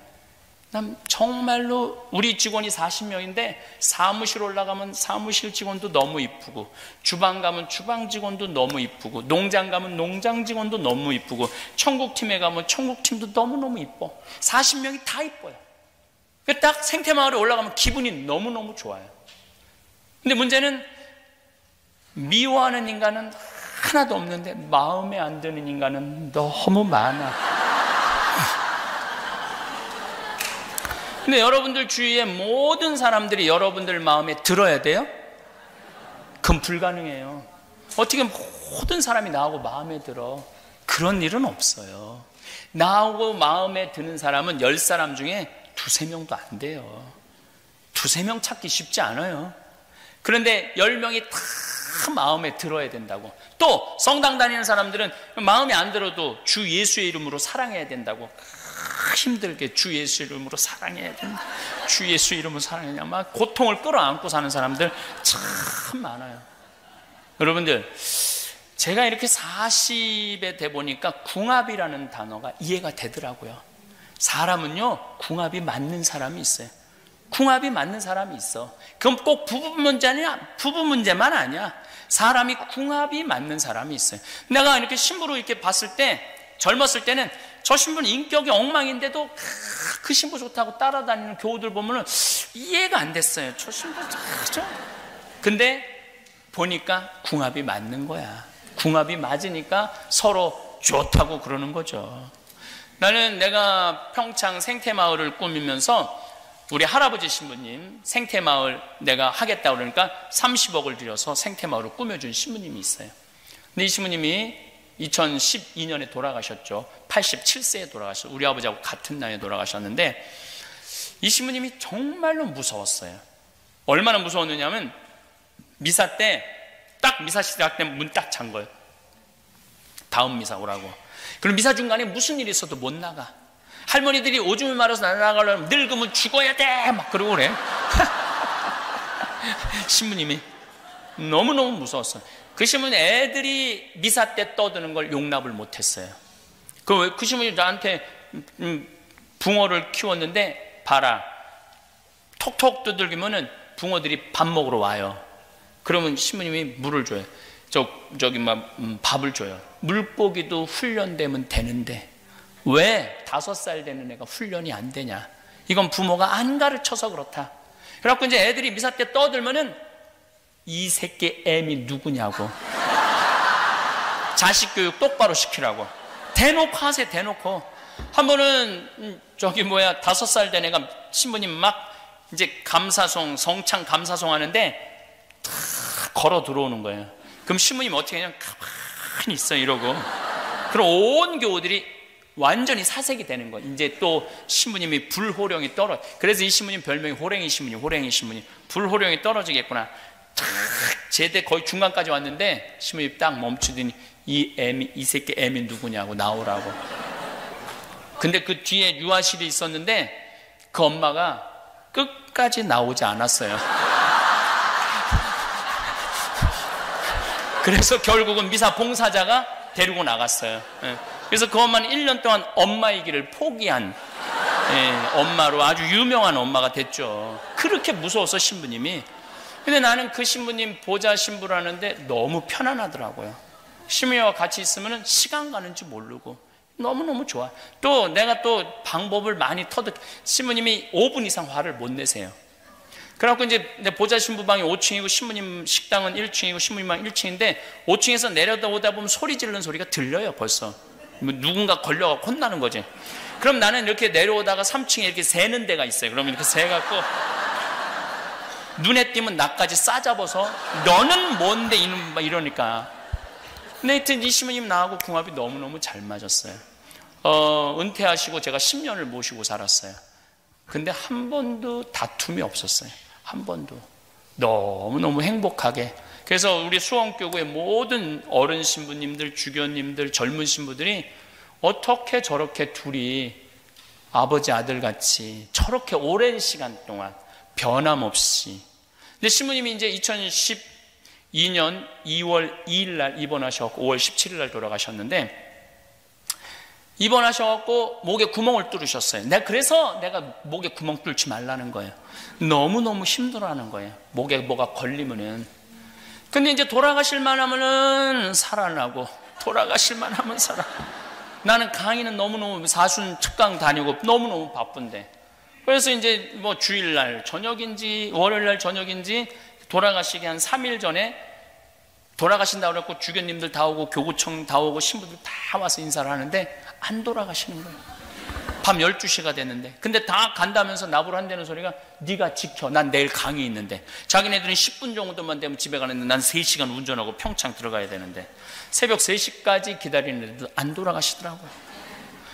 [SPEAKER 1] 난 정말로 우리 직원이 40명인데 사무실 올라가면 사무실 직원도 너무 이쁘고, 주방 가면 주방 직원도 너무 이쁘고, 농장 가면 농장 직원도 너무 이쁘고, 청국팀에 가면 청국팀도 너무너무 이뻐. 40명이 다 이뻐요. 딱 생태마을에 올라가면 기분이 너무너무 좋아요. 근데 문제는 미워하는 인간은 하나도 없는데 마음에 안 드는 인간은 너무 많아. 근데 여러분들 주위에 모든 사람들이 여러분들 마음에 들어야 돼요? 그건 불가능해요. 어떻게 모든 사람이 나하고 마음에 들어? 그런 일은 없어요. 나하고 마음에 드는 사람은 10사람 중에 2-3명도 안 돼요. 2-3명 찾기 쉽지 않아요. 그런데 10명이 다 마음에 들어야 된다고. 또 성당 다니는 사람들은 마음에 안 들어도 주 예수의 이름으로 사랑해야 된다고. 힘들게 주 예수 이름으로 사랑해야 된다. 주 예수 이름으로 사랑해야. 막 고통을 끌어안고 사는 사람들 참 많아요. 여러분들, 제가 이렇게 40에 돼 보니까 궁합이라는 단어가 이해가 되더라고요. 사람은요, 궁합이 맞는 사람이 있어요. 궁합이 맞는 사람이 있어. 그건 꼭 부부 문제만 아니야. 사람이 궁합이 맞는 사람이 있어요. 내가 이렇게 신부로 이렇게 봤을 때, 젊었을 때는 저 신부는 인격이 엉망인데도 그 신부 좋다고 따라다니는 교우들 보면은 이해가 안 됐어요. 저 신부 근데 보니까 궁합이 맞는 거야. 궁합이 맞으니까 서로 좋다고 그러는 거죠. 나는 내가 평창 생태마을을 꾸미면서 우리 할아버지 신부님 생태마을 내가 하겠다 그러니까 30억을 들여서 생태마을을 꾸며준 신부님이 있어요. 근데 이 신부님이 2012년에 돌아가셨죠. 87세에 돌아가셨어요. 우리 아버지하고 같은 나이에 돌아가셨는데 이 신부님이 정말로 무서웠어요. 얼마나 무서웠느냐면 미사 때 딱 미사 시작되면 문 딱 잠 거예요. 다음 미사 오라고. 그럼 미사 중간에 무슨 일이 있어도 못 나가. 할머니들이 오줌을 말아서 나가려면 늙으면 죽어야 돼 막 그러고 그래. 신부님이 너무너무 무서웠어요. 그 신부님 애들이 미사 때 떠드는 걸 용납을 못했어요. 그 신부님 나한테 붕어를 키웠는데 봐라, 톡톡 두들기면은 붕어들이 밥 먹으러 와요. 그러면 신부님이 물을 줘요. 저기 막 밥을 줘요. 물고기도 훈련되면 되는데 왜 5살 되는 애가 훈련이 안 되냐? 이건 부모가 안 가르쳐서 그렇다. 그래갖고 이제 애들이 미사 때 떠들면은 이 새끼 애미 누구냐고. 자식 교육 똑바로 시키라고. 대놓고 하세요, 대놓고. 한 번은 5살 된 애가 신부님 막 이제 감사송, 성창 감사송 하는데 탁 걸어 들어오는 거예요. 그럼 신부님 어떻게 그냥 가만히 있어 이러고. 그럼 온 교우들이 완전히 사색이 되는 거예요. 이제 또 신부님이 불호령이 떨어. 그래서 이 신부님 별명이 호랭이 신부님, 호랭이 신부님. 불호령이 떨어지겠구나. 탁 제대 거의 중간까지 왔는데 신부님이 딱 멈추더니 이 새끼 애미 누구냐고 나오라고. 근데 그 뒤에 유아실이 있었는데 그 엄마가 끝까지 나오지 않았어요. 그래서 결국은 미사 봉사자가 데리고 나갔어요. 그래서 그 엄마는 1년 동안 엄마이기를 포기한 엄마로 아주 유명한 엄마가 됐죠. 그렇게 무서워서 신부님이. 근데 나는 그 신부님 보좌 신부라는데 너무 편안하더라고요. 신부님과 같이 있으면 시간 가는지 모르고 너무너무 좋아. 또 내가 또 방법을 많이 신부님이 5분 이상 화를 못 내세요. 그래갖고 이제 내 보좌 신부방이 5층이고 신부님 식당은 1층이고 신부님방 1층인데 5층에서 내려오다 보면 소리 지르는 소리가 들려요. 벌써 누군가 걸려갖고 혼나는 거지. 그럼 나는 이렇게 내려오다가 3층에 이렇게 새는 데가 있어요. 그러면 이렇게 새갖고 눈에 띄면 나까지 싸잡아서 너는 뭔데 이러니까. 근데 하여튼 이 신부님 나하고 궁합이 너무너무 잘 맞았어요. 은퇴하시고 제가 10년을 모시고 살았어요. 근데 한 번도 다툼이 없었어요. 한 번도. 너무너무 행복하게. 그래서 우리 수원교구의 모든 어른 신부님들, 주교님들, 젊은 신부들이 어떻게 저렇게 둘이 아버지 아들같이 저렇게 오랜 시간 동안 변함없이. 근데 신부님이 이제 2012년 2월 2일 날 입원하셔서 5월 17일 날 돌아가셨는데 입원하셔갖고 목에 구멍을 뚫으셨어요. 그래서 내가 목에 구멍 뚫지 말라는 거예요. 너무너무 힘들어하는 거예요. 목에 뭐가 걸리면은. 근데 이제 돌아가실 만하면은 살아나고 돌아가실 만하면 살아. 나는 강의는 너무너무 사순 특강 다니고 너무너무 바쁜데. 그래서 이제 뭐 주일날 저녁인지 월요일날 저녁인지 돌아가시기 한 3일 전에 돌아가신다고 그랬고 주교님들 다 오고 교구청 다 오고 신부들 다 와서 인사를 하는데 안 돌아가시는 거예요. 밤 12시가 됐는데. 근데 다 간다면서 나보러 한다는 소리가 네가 지켜. 난 내일 강의 있는데. 자기네들은 10분 정도만 되면 집에 가는데 난 3시간 운전하고 평창 들어가야 되는데 새벽 3시까지 기다리는데도 안 돌아가시더라고요.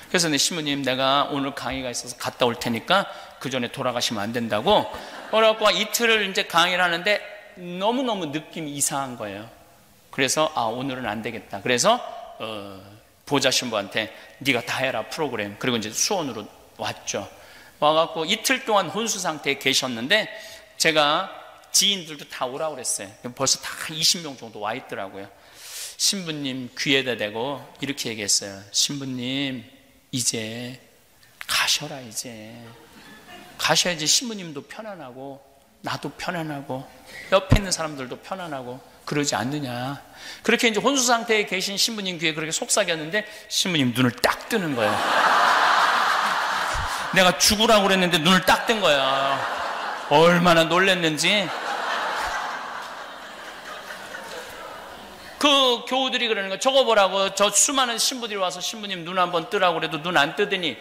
[SPEAKER 1] 그래서 내 신부님 내가 오늘 강의가 있어서 갔다 올 테니까 그 전에 돌아가시면 안 된다고. 그래갖고 이틀을 이제 강의를 하는데 너무너무 느낌이 이상한 거예요. 그래서 오늘은 안 되겠다. 그래서 보좌 신부한테 네가 다 해라 프로그램. 그리고 이제 수원으로 왔죠. 와갖고 이틀 동안 혼수 상태에 계셨는데 제가 지인들도 다 오라고 그랬어요. 벌써 다 20명 정도 와 있더라고요. 신부님 귀에다 대고 이렇게 얘기했어요. 신부님 이제 가셔라. 이제 가셔야지 신부님도 편안하고 나도 편안하고 옆에 있는 사람들도 편안하고 그러지 않느냐. 그렇게 이제 혼수 상태에 계신 신부님 귀에 그렇게 속삭였는데 신부님 눈을 딱 뜨는 거예요. 내가 죽으라고 그랬는데 눈을 딱 뜬 거야. 얼마나 놀랬는지. 그 교우들이 그러는 거야. 저거 보라고. 저 수많은 신부들이 와서 신부님 눈 한번 뜨라고 그래도 눈 안 뜨더니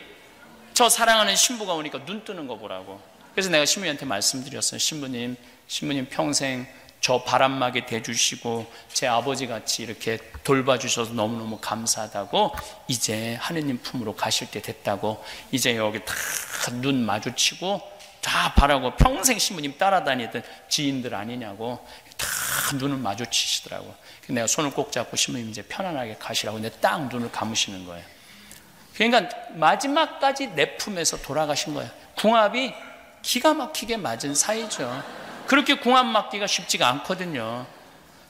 [SPEAKER 1] 저 사랑하는 신부가 오니까 눈 뜨는 거 보라고. 그래서 내가 신부님한테 말씀드렸어요. 신부님 평생 저 바람막이 대주시고 제 아버지같이 이렇게 돌봐주셔서 너무너무 감사하다고, 이제 하느님 품으로 가실 때 됐다고, 이제 여기 다 눈 마주치고 다 바라고, 평생 신부님 따라다니던 지인들 아니냐고 다 눈을 마주치시더라고. 내가 손을 꼭 잡고 신부님 이제 편안하게 가시라고 근데 딱 눈을 감으시는 거예요. 그러니까 마지막까지 내 품에서 돌아가신 거예요. 궁합이 기가 막히게 맞은 사이죠. 그렇게 궁합 맞기가 쉽지가 않거든요.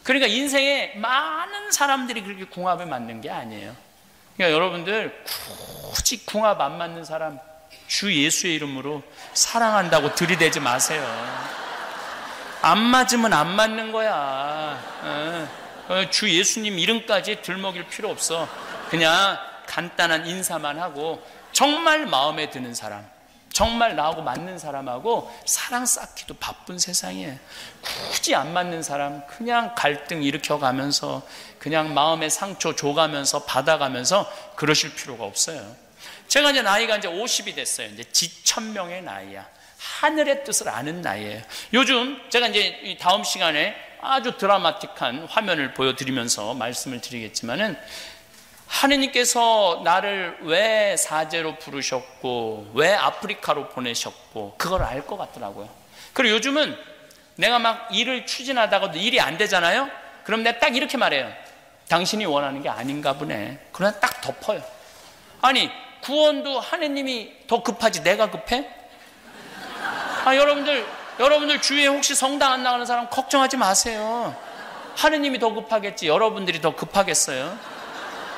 [SPEAKER 1] 그러니까 인생에 많은 사람들이 그렇게 궁합에 맞는 게 아니에요. 그러니까 여러분들 굳이 궁합 안 맞는 사람 주 예수의 이름으로 사랑한다고 들이대지 마세요. 안 맞으면 안 맞는 거야. 주 예수님 이름까지 들먹일 필요 없어. 그냥 간단한 인사만 하고 정말 마음에 드는 사람, 정말 나하고 맞는 사람하고 사랑 쌓기도 바쁜 세상에 굳이 안 맞는 사람 그냥 갈등 일으켜가면서 그냥 마음의 상처 줘가면서 받아가면서 그러실 필요가 없어요. 제가 이제 나이가 이제 50이 됐어요. 이제 지천명의 나이야. 하늘의 뜻을 아는 나이에요. 요즘 제가 이제 다음 시간에 아주 드라마틱한 화면을 보여드리면서 말씀을 드리겠지만은, 하느님께서 나를 왜 사제로 부르셨고 왜 아프리카로 보내셨고 그걸 알 것 같더라고요. 그리고 요즘은 내가 막 일을 추진하다가도 일이 안 되잖아요. 그럼 내가 딱 이렇게 말해요. 당신이 원하는 게 아닌가 보네. 그러나 딱 덮어요. 아니, 구원도 하느님이 더 급하지 내가 급해? 여러분들 주위에 혹시 성당 안 나가는 사람 걱정하지 마세요. 하느님이 더 급하겠지 여러분들이 더 급하겠어요?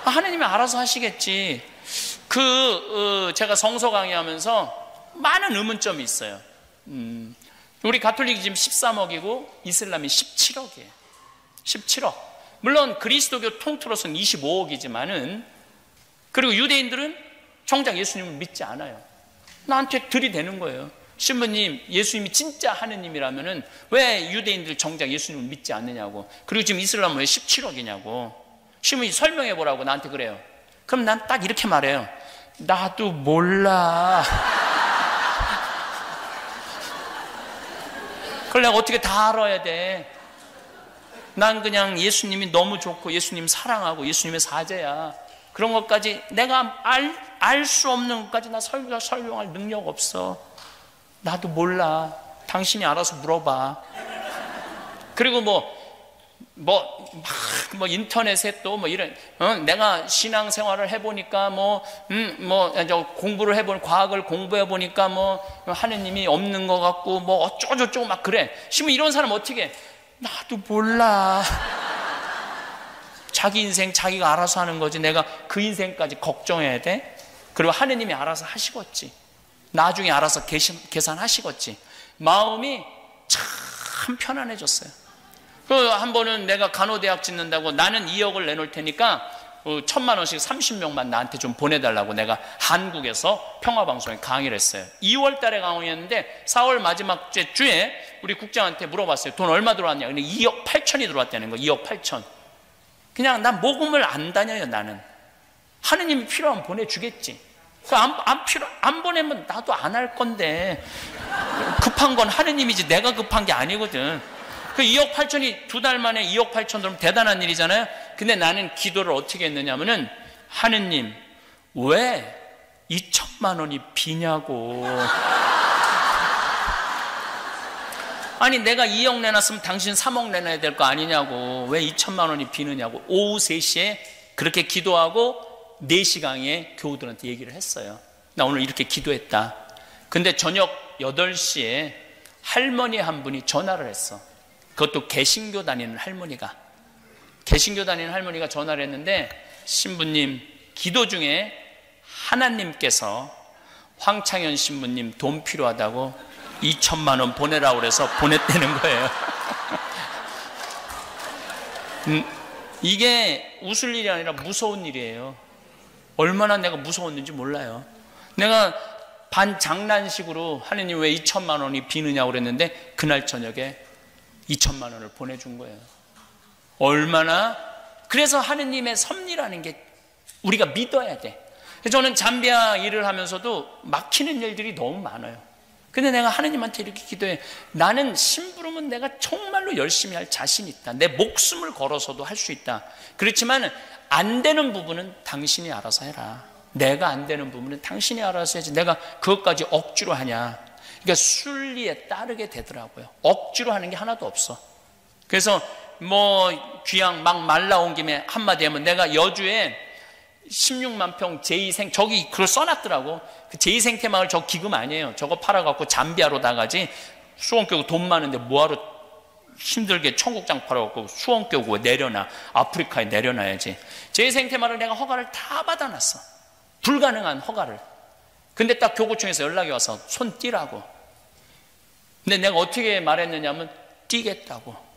[SPEAKER 1] 하느님이 알아서 하시겠지. 제가 성서 강의하면서 많은 의문점이 있어요. 우리 가톨릭이 지금 13억이고 이슬람이 17억이에요. 17억. 물론 그리스도교 통틀어서는 25억이지만은, 그리고 유대인들은 정작 예수님을 믿지 않아요. 나한테 들이대는 거예요. 신부님, 예수님이 진짜 하느님이라면은 왜 유대인들 정작 예수님을 믿지 않느냐고. 그리고 지금 이슬람은 왜 17억이냐고. 신부님 설명해 보라고 나한테 그래요. 그럼 난 딱 이렇게 말해요. 나도 몰라. 그걸 내가 어떻게 다 알아야 돼. 난 그냥 예수님이 너무 좋고 예수님 사랑하고 예수님의 사제야. 그런 것까지 내가 알 수 없는 것까지 나 설명할 능력 없어. 나도 몰라. 당신이 알아서 물어봐. 그리고 인터넷에 또 이런, 내가 신앙생활을 해보니까 공부를 해보니, 과학을 공부해보니까 하느님이 없는 것 같고 어쩌고저쩌고 막 그래. 지금 이런 사람 어떻게 해? 나도 몰라. 자기 인생 자기가 알아서 하는 거지 내가 그 인생까지 걱정해야 돼? 그리고 하느님이 알아서 하시겠지. 나중에 알아서 계산하시겠지. 마음이 참 편안해졌어요. 한 번은 내가 간호대학 짓는다고 나는 2억을 내놓을 테니까 1,000만 원씩 30명만 나한테 좀 보내달라고 내가 한국에서 평화방송에 강의를 했어요. 2월 달에 강의했는데 4월 마지막 주에 우리 국장한테 물어봤어요. 돈 얼마 들어왔냐. 근데 2억 8천이 들어왔다는 거. 2억 8천. 그냥 난 모금을 안 다녀요. 나는 하느님이 필요하면 보내주겠지. 안 보내면 나도 안 할 건데, 급한 건 하느님이지 내가 급한 게 아니거든. 그 2억 8천이 2달 만에 2억 8천 들으면 대단한 일이잖아요. 근데 나는 기도를 어떻게 했느냐면은, 하느님 왜 2천만 원이 비냐고. 아니 내가 2억 내놨으면 당신 3억 내놔야 될 거 아니냐고. 왜 2천만 원이 비느냐고. 오후 3시에 그렇게 기도하고 4시 강의에 교우들한테 얘기를 했어요. 나 오늘 이렇게 기도했다. 근데 저녁 8시에 할머니 한 분이 전화를 했어. 그것도 개신교 다니는 할머니가. 개신교 다니는 할머니가 전화를 했는데, 신부님 기도 중에 하나님께서 황창현 신부님 돈 필요하다고 2천만 원 보내라고 그래서 보냈다는 거예요. 이게 웃을 일이 아니라 무서운 일이에요. 얼마나 내가 무서웠는지 몰라요. 내가 반 장난식으로 하느님 왜 2천만 원이 비느냐고 그랬는데 그날 저녁에 2천만 원을 보내준 거예요. 얼마나. 그래서 하느님의 섭리라는 게 우리가 믿어야 돼. 저는 잠비아 일을 하면서도 막히는 일들이 너무 많아요. 근데 내가 하느님한테 이렇게 기도해. 나는 심부름은 내가 정말로 열심히 할 자신이 있다. 내 목숨을 걸어서도 할 수 있다. 그렇지만 안 되는 부분은 당신이 알아서 해라. 내가 안 되는 부분은 당신이 알아서 해야지. 내가 그것까지 억지로 하냐. 그러니까 순리에 따르게 되더라고요. 억지로 하는 게 하나도 없어. 그래서 뭐 귀양 막 말라온 김에 한마디 하면, 내가 여주에 16만 평 제2생, 저기 그걸 써놨더라고. 그 제2생태마을 저 기금 아니에요. 저거 팔아갖고 잠비아로 나가지. 수원교구 돈 많은데 뭐하러 힘들게 청국장 팔아갖고 수원교구에 내려놔. 아프리카에 내려놔야지. 제2생태마을을 내가 허가를 다 받아놨어. 불가능한 허가를. 근데 딱 교구청에서 연락이 와서 손 띄라고. 근데 내가 어떻게 말했느냐면 띄겠다고.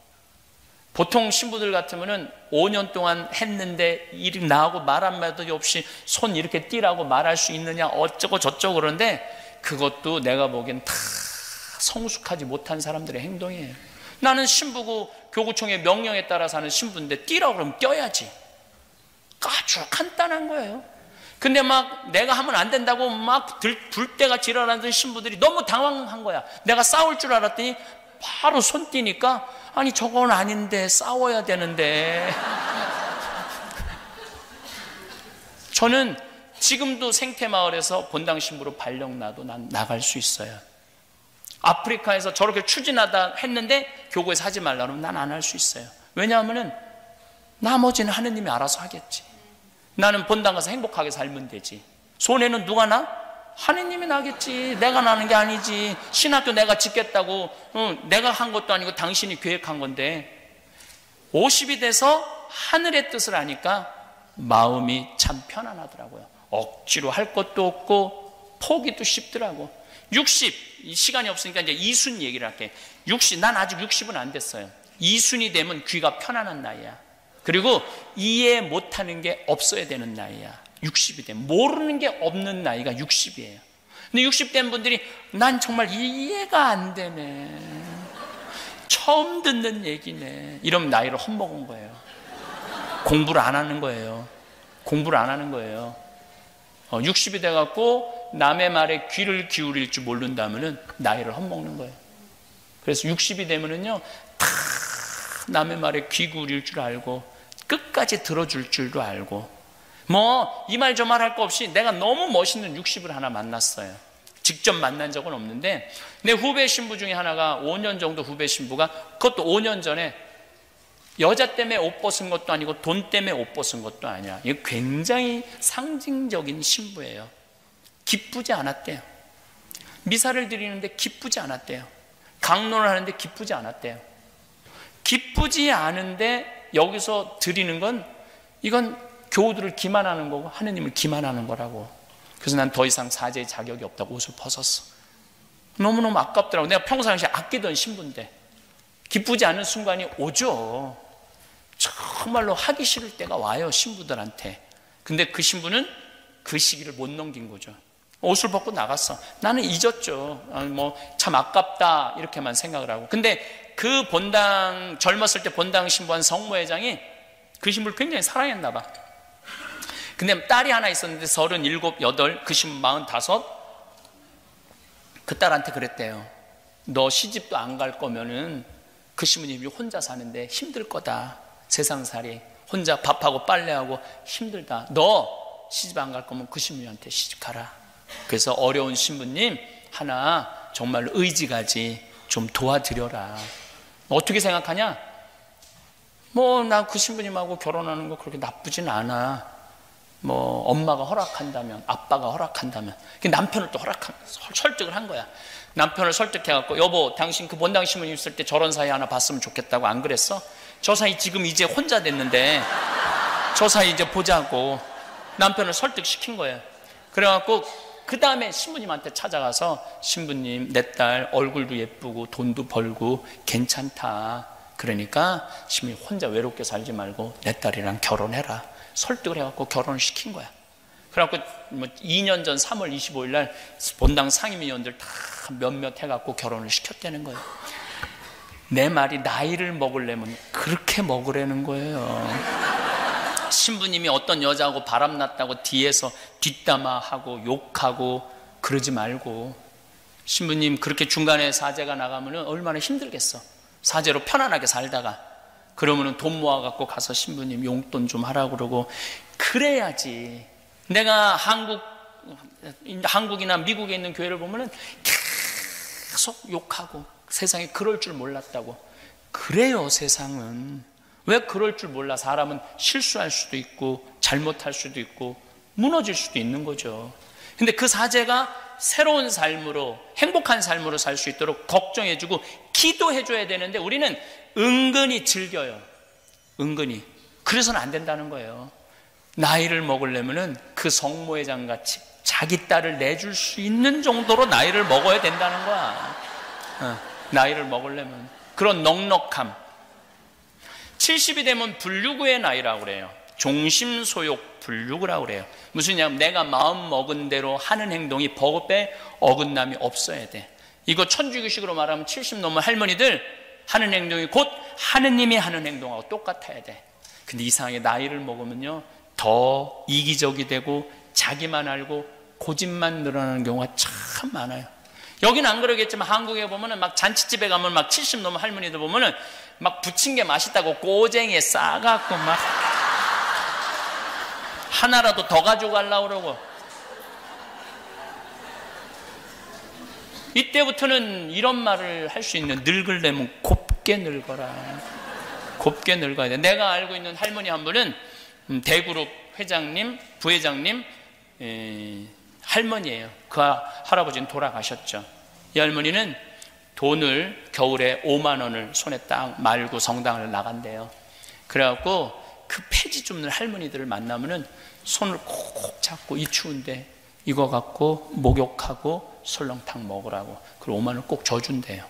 [SPEAKER 1] 보통 신부들 같으면은 5년 동안 했는데 일이 나하고 말 한마디 없이 손 이렇게 띄라고 말할 수 있느냐 어쩌고 저쩌고. 그런데 그것도 내가 보기엔 다 성숙하지 못한 사람들의 행동이에요. 나는 신부고 교구청의 명령에 따라서 하는 신부인데 띄라고 그러면 띄어야지. 아주 간단한 거예요. 근데 막 내가 하면 안 된다고 막 불때같이 일어나는 신부들이 너무 당황한 거야. 내가 싸울 줄 알았더니 바로 손 띄니까, 아니 저건 아닌데 싸워야 되는데. 저는 지금도 생태마을에서 본당 신부로 발령 나도 난 나갈 수 있어요. 아프리카에서 저렇게 추진하다 했는데 교구에서 하지 말라 그러면 난 안 할 수 있어요. 왜냐하면은 나머지는 하느님이 알아서 하겠지. 나는 본당 가서 행복하게 살면 되지. 손해는 누가 나? 하느님이 나겠지. 내가 나는 게 아니지. 신학교 내가 짓겠다고 내가 한 것도 아니고 당신이 계획한 건데. 50이 돼서 하늘의 뜻을 아니까 마음이 참 편안하더라고요. 억지로 할 것도 없고 포기도 쉽더라고. 60, 이 시간이 없으니까 이제 이순 얘기를 할게. 60, 난 아직 60은 안 됐어요. 이순이 되면 귀가 편안한 나이야. 그리고 이해 못하는 게 없어야 되는 나이야. 60이 되면 모르는 게 없는 나이가 60이에요. 근데 60 된 분들이 난 정말 이해가 안 되네, 처음 듣는 얘기네, 이러면 나이를 헛먹은 거예요. 공부를 안 하는 거예요. 공부를 안 하는 거예요. 60이 돼갖고 남의 말에 귀를 기울일 줄 모른다면은 나이를 헛먹는 거예요. 그래서 60이 되면은요, 다 남의 말에 귀 기울일 줄 알고 끝까지 들어줄 줄도 알고, 뭐 이 말 저 말 할 거 없이 내가 너무 멋있는 60을 하나 만났어요. 직접 만난 적은 없는데 내 후배 신부 중에 하나가 5년 정도 후배 신부가, 그것도 5년 전에 여자 때문에 옷 벗은 것도 아니고 돈 때문에 옷 벗은 것도 아니야. 이거 굉장히 상징적인 신부예요. 기쁘지 않았대요. 미사를 드리는데 기쁘지 않았대요. 강론을 하는데 기쁘지 않았대요. 기쁘지 않은데 여기서 드리는 건, 이건 교우들을 기만하는 거고 하느님을 기만하는 거라고. 그래서 난 더 이상 사제의 자격이 없다고 옷을 벗었어. 너무너무 아깝더라고. 내가 평상시에 아끼던 신부인데. 기쁘지 않은 순간이 오죠. 정말로 하기 싫을 때가 와요, 신부들한테. 근데 그 신부는 그 시기를 못 넘긴 거죠. 옷을 벗고 나갔어. 나는 잊었죠. 뭐 참 아깝다 이렇게만 생각을 하고. 근데 그 본당, 젊었을 때 본당 신부한 성모회장이 그 신부를 굉장히 사랑했나 봐. 근데 딸이 하나 있었는데 37, 8, 그 신부 45. 그 딸한테 그랬대요. 너 시집도 안 갈 거면은 그 신부님이 혼자 사는데 힘들 거다. 세상살이 혼자 밥하고 빨래하고 힘들다. 너 시집 안 갈 거면 그 신부님한테 시집 가라. 그래서 어려운 신부님 하나 정말 의지가지 좀 도와드려라. 어떻게 생각하냐? 뭐 나 그 신부님하고 결혼하는 거 그렇게 나쁘진 않아. 뭐 엄마가 허락한다면, 아빠가 허락한다면. 남편을 또 설득을 한 거야. 남편을 설득해갖고, 여보 당신 그 본당 신부님 있을 때 저런 사이 하나 봤으면 좋겠다고 안 그랬어? 저 사이 지금 이제 혼자 됐는데 저 사이 이제 보자고 남편을 설득시킨 거예요. 그래갖고 그 다음에 신부님한테 찾아가서 신부님, 내 딸 얼굴도 예쁘고 돈도 벌고 괜찮다. 그러니까 신부님 혼자 외롭게 살지 말고 내 딸이랑 결혼해라. 설득을 해갖고 결혼을 시킨 거야. 그래갖고 2년 전 3월 25일 날 본당 상임위원들 다 몇몇 해갖고 결혼을 시켰다는 거예요. 내 말이 나이를 먹으려면 그렇게 먹으라는 거예요. 신부님이 어떤 여자하고 바람났다고 뒤에서 뒷담화하고 욕하고 그러지 말고, 신부님 그렇게 중간에 사제가 나가면 얼마나 힘들겠어. 사제로 편안하게 살다가 그러면 돈 모아갖고 가서 신부님 용돈 좀 하라고 그러고 그래야지. 내가 한국이나 미국에 있는 교회를 보면은 계속 욕하고 세상에 그럴 줄 몰랐다고. 그래요, 세상은. 왜 그럴 줄 몰라? 사람은 실수할 수도 있고 잘못할 수도 있고 무너질 수도 있는 거죠. 근데 그 사제가 새로운 삶으로, 행복한 삶으로 살 수 있도록 걱정해주고 기도해줘야 되는데 우리는 은근히 즐겨요. 은근히. 그래서는 안 된다는 거예요. 나이를 먹으려면은 그 성모회장 같이 자기 딸을 내줄 수 있는 정도로 나이를 먹어야 된다는 거야. 나이를 먹으려면. 그런 넉넉함. 70이 되면 불유구의 나이라고 그래요. 종심소욕 불유구라고 그래요. 무슨 냐면 내가 마음 먹은 대로 하는 행동이 법에 어긋남이 없어야 돼. 이거 천주교식으로 말하면 70 넘은 할머니들 하는 행동이 곧 하느님이 하는 행동하고 똑같아야 돼. 근데 이상하게 나이를 먹으면요 더 이기적이 되고 자기만 알고 고집만 늘어나는 경우가 참 많아요. 여기는 안 그러겠지만 한국에 보면은 막 잔치집에 가면 막 70 넘은 할머니들 보면은 막 부친 게 맛있다고 꼬쟁이에 싸갖고 막 하나라도 더 가져가려고 그러고. 이때부터는 이런 말을 할 수 있는, 늙으려면 곱게 늙어라. 곱게 늙어야 돼. 내가 알고 있는 할머니 한 분은 대그룹 회장님, 부회장님 할머니예요. 그 할아버지는 돌아가셨죠. 이 할머니는 돈을 겨울에 5만 원을 손에 딱 말고 성당을 나간대요. 그래갖고 그 폐지 줍는 할머니들을 만나면은 손을 콕 잡고 이 추운데 이거 갖고 목욕하고 설렁탕 먹으라고, 그리고 5만 원을 꼭 줘준대요.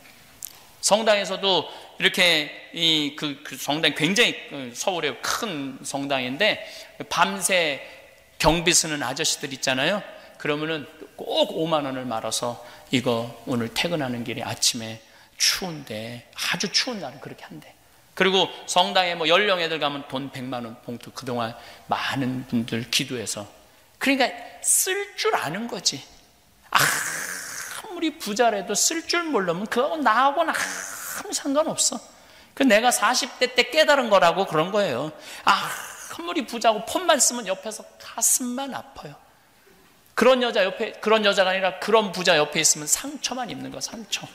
[SPEAKER 1] 성당에서도 이렇게 그 성당이 굉장히 서울의 큰 성당인데 밤새 경비 쓰는 아저씨들 있잖아요. 그러면은 꼭 5만 원을 말아서 이거 오늘 퇴근하는 길에 아침에 추운데, 아주 추운 날은 그렇게 한대. 그리고 성당에 뭐 연령애들 가면 돈 100만 원 봉투 그동안 많은 분들 기도해서. 그러니까 쓸 줄 아는 거지. 아무리 부자라도 쓸 줄 모르면 그거하고 나하고는 아무 상관없어. 그 내가 40대 때 깨달은 거라고 그런 거예요. 아무리 부자고 폰만 쓰면 옆에서 가슴만 아파요. 그런 여자가 아니라 그런 부자 옆에 있으면 상처만 입는 거야, 상처.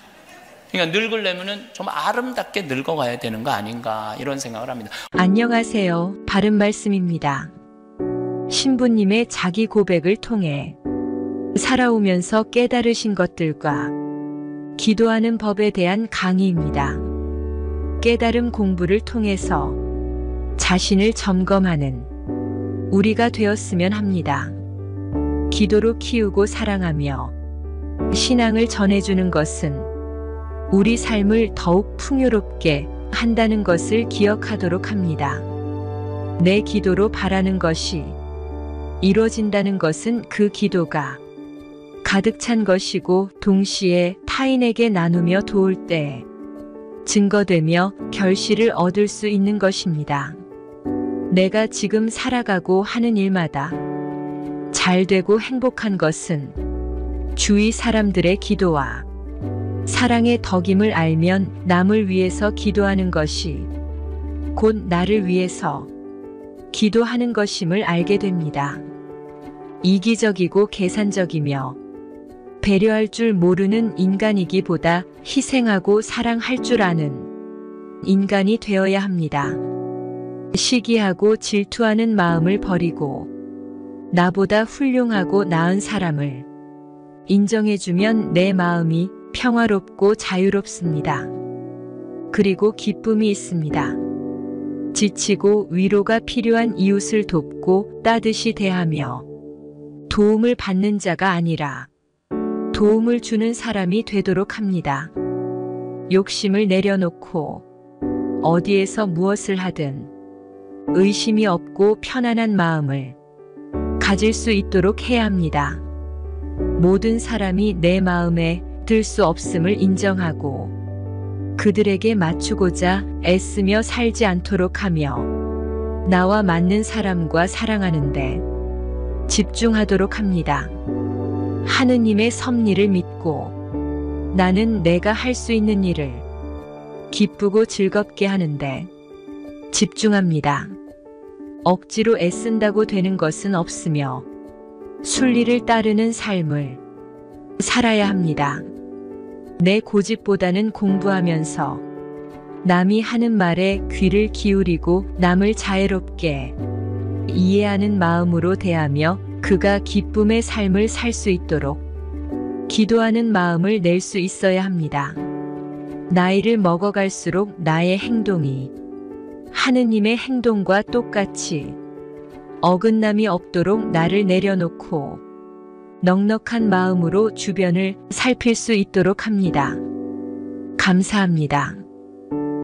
[SPEAKER 1] 그러니까 늙으려면은 좀 아름답게 늙어가야 되는 거 아닌가, 이런 생각을 합니다.
[SPEAKER 2] 안녕하세요. 바른 말씀입니다. 신부님의 자기 고백을 통해 살아오면서 깨달으신 것들과 기도하는 법에 대한 강의입니다. 깨달음 공부를 통해서 자신을 점검하는 우리가 되었으면 합니다. 기도로 키우고 사랑하며 신앙을 전해주는 것은 우리 삶을 더욱 풍요롭게 한다는 것을 기억하도록 합니다. 내 기도로 바라는 것이 이루어진다는 것은 그 기도가 가득 찬 것이고 동시에 타인에게 나누며 도울 때 증거되며 결실을 얻을 수 있는 것입니다. 내가 지금 살아가고 하는 일마다 잘 되고 행복한 것은 주위 사람들의 기도와 사랑의 덕임을 알면 남을 위해서 기도하는 것이 곧 나를 위해서 기도하는 것임을 알게 됩니다. 이기적이고 계산적이며 배려할 줄 모르는 인간이기보다 희생하고 사랑할 줄 아는 인간이 되어야 합니다. 시기하고 질투하는 마음을 버리고 나보다 훌륭하고 나은 사람을 인정해주면 내 마음이 평화롭고 자유롭습니다. 그리고 기쁨이 있습니다. 지치고 위로가 필요한 이웃을 돕고 따뜻이 대하며 도움을 받는 자가 아니라 도움을 주는 사람이 되도록 합니다. 욕심을 내려놓고 어디에서 무엇을 하든 의심이 없고 편안한 마음을 가질 수 있도록 해야 합니다. 모든 사람이 내 마음에 들 수 없음을 인정하고 그들에게 맞추고자 애쓰며 살지 않도록 하며 나와 맞는 사람과 사랑하는데 집중하도록 합니다. 하느님의 섭리를 믿고 나는 내가 할 수 있는 일을 기쁘고 즐겁게 하는데 집중합니다. 억지로 애쓴다고 되는 것은 없으며 순리를 따르는 삶을 살아야 합니다. 내 고집보다는 공부하면서 남이 하는 말에 귀를 기울이고 남을 자애롭게 이해하는 마음으로 대하며 그가 기쁨의 삶을 살 수 있도록 기도하는 마음을 낼 수 있어야 합니다. 나이를 먹어갈수록 나의 행동이 하느님의 행동과 똑같이 어긋남이 없도록 나를 내려놓고 넉넉한 마음으로 주변을 살필 수 있도록 합니다. 감사합니다.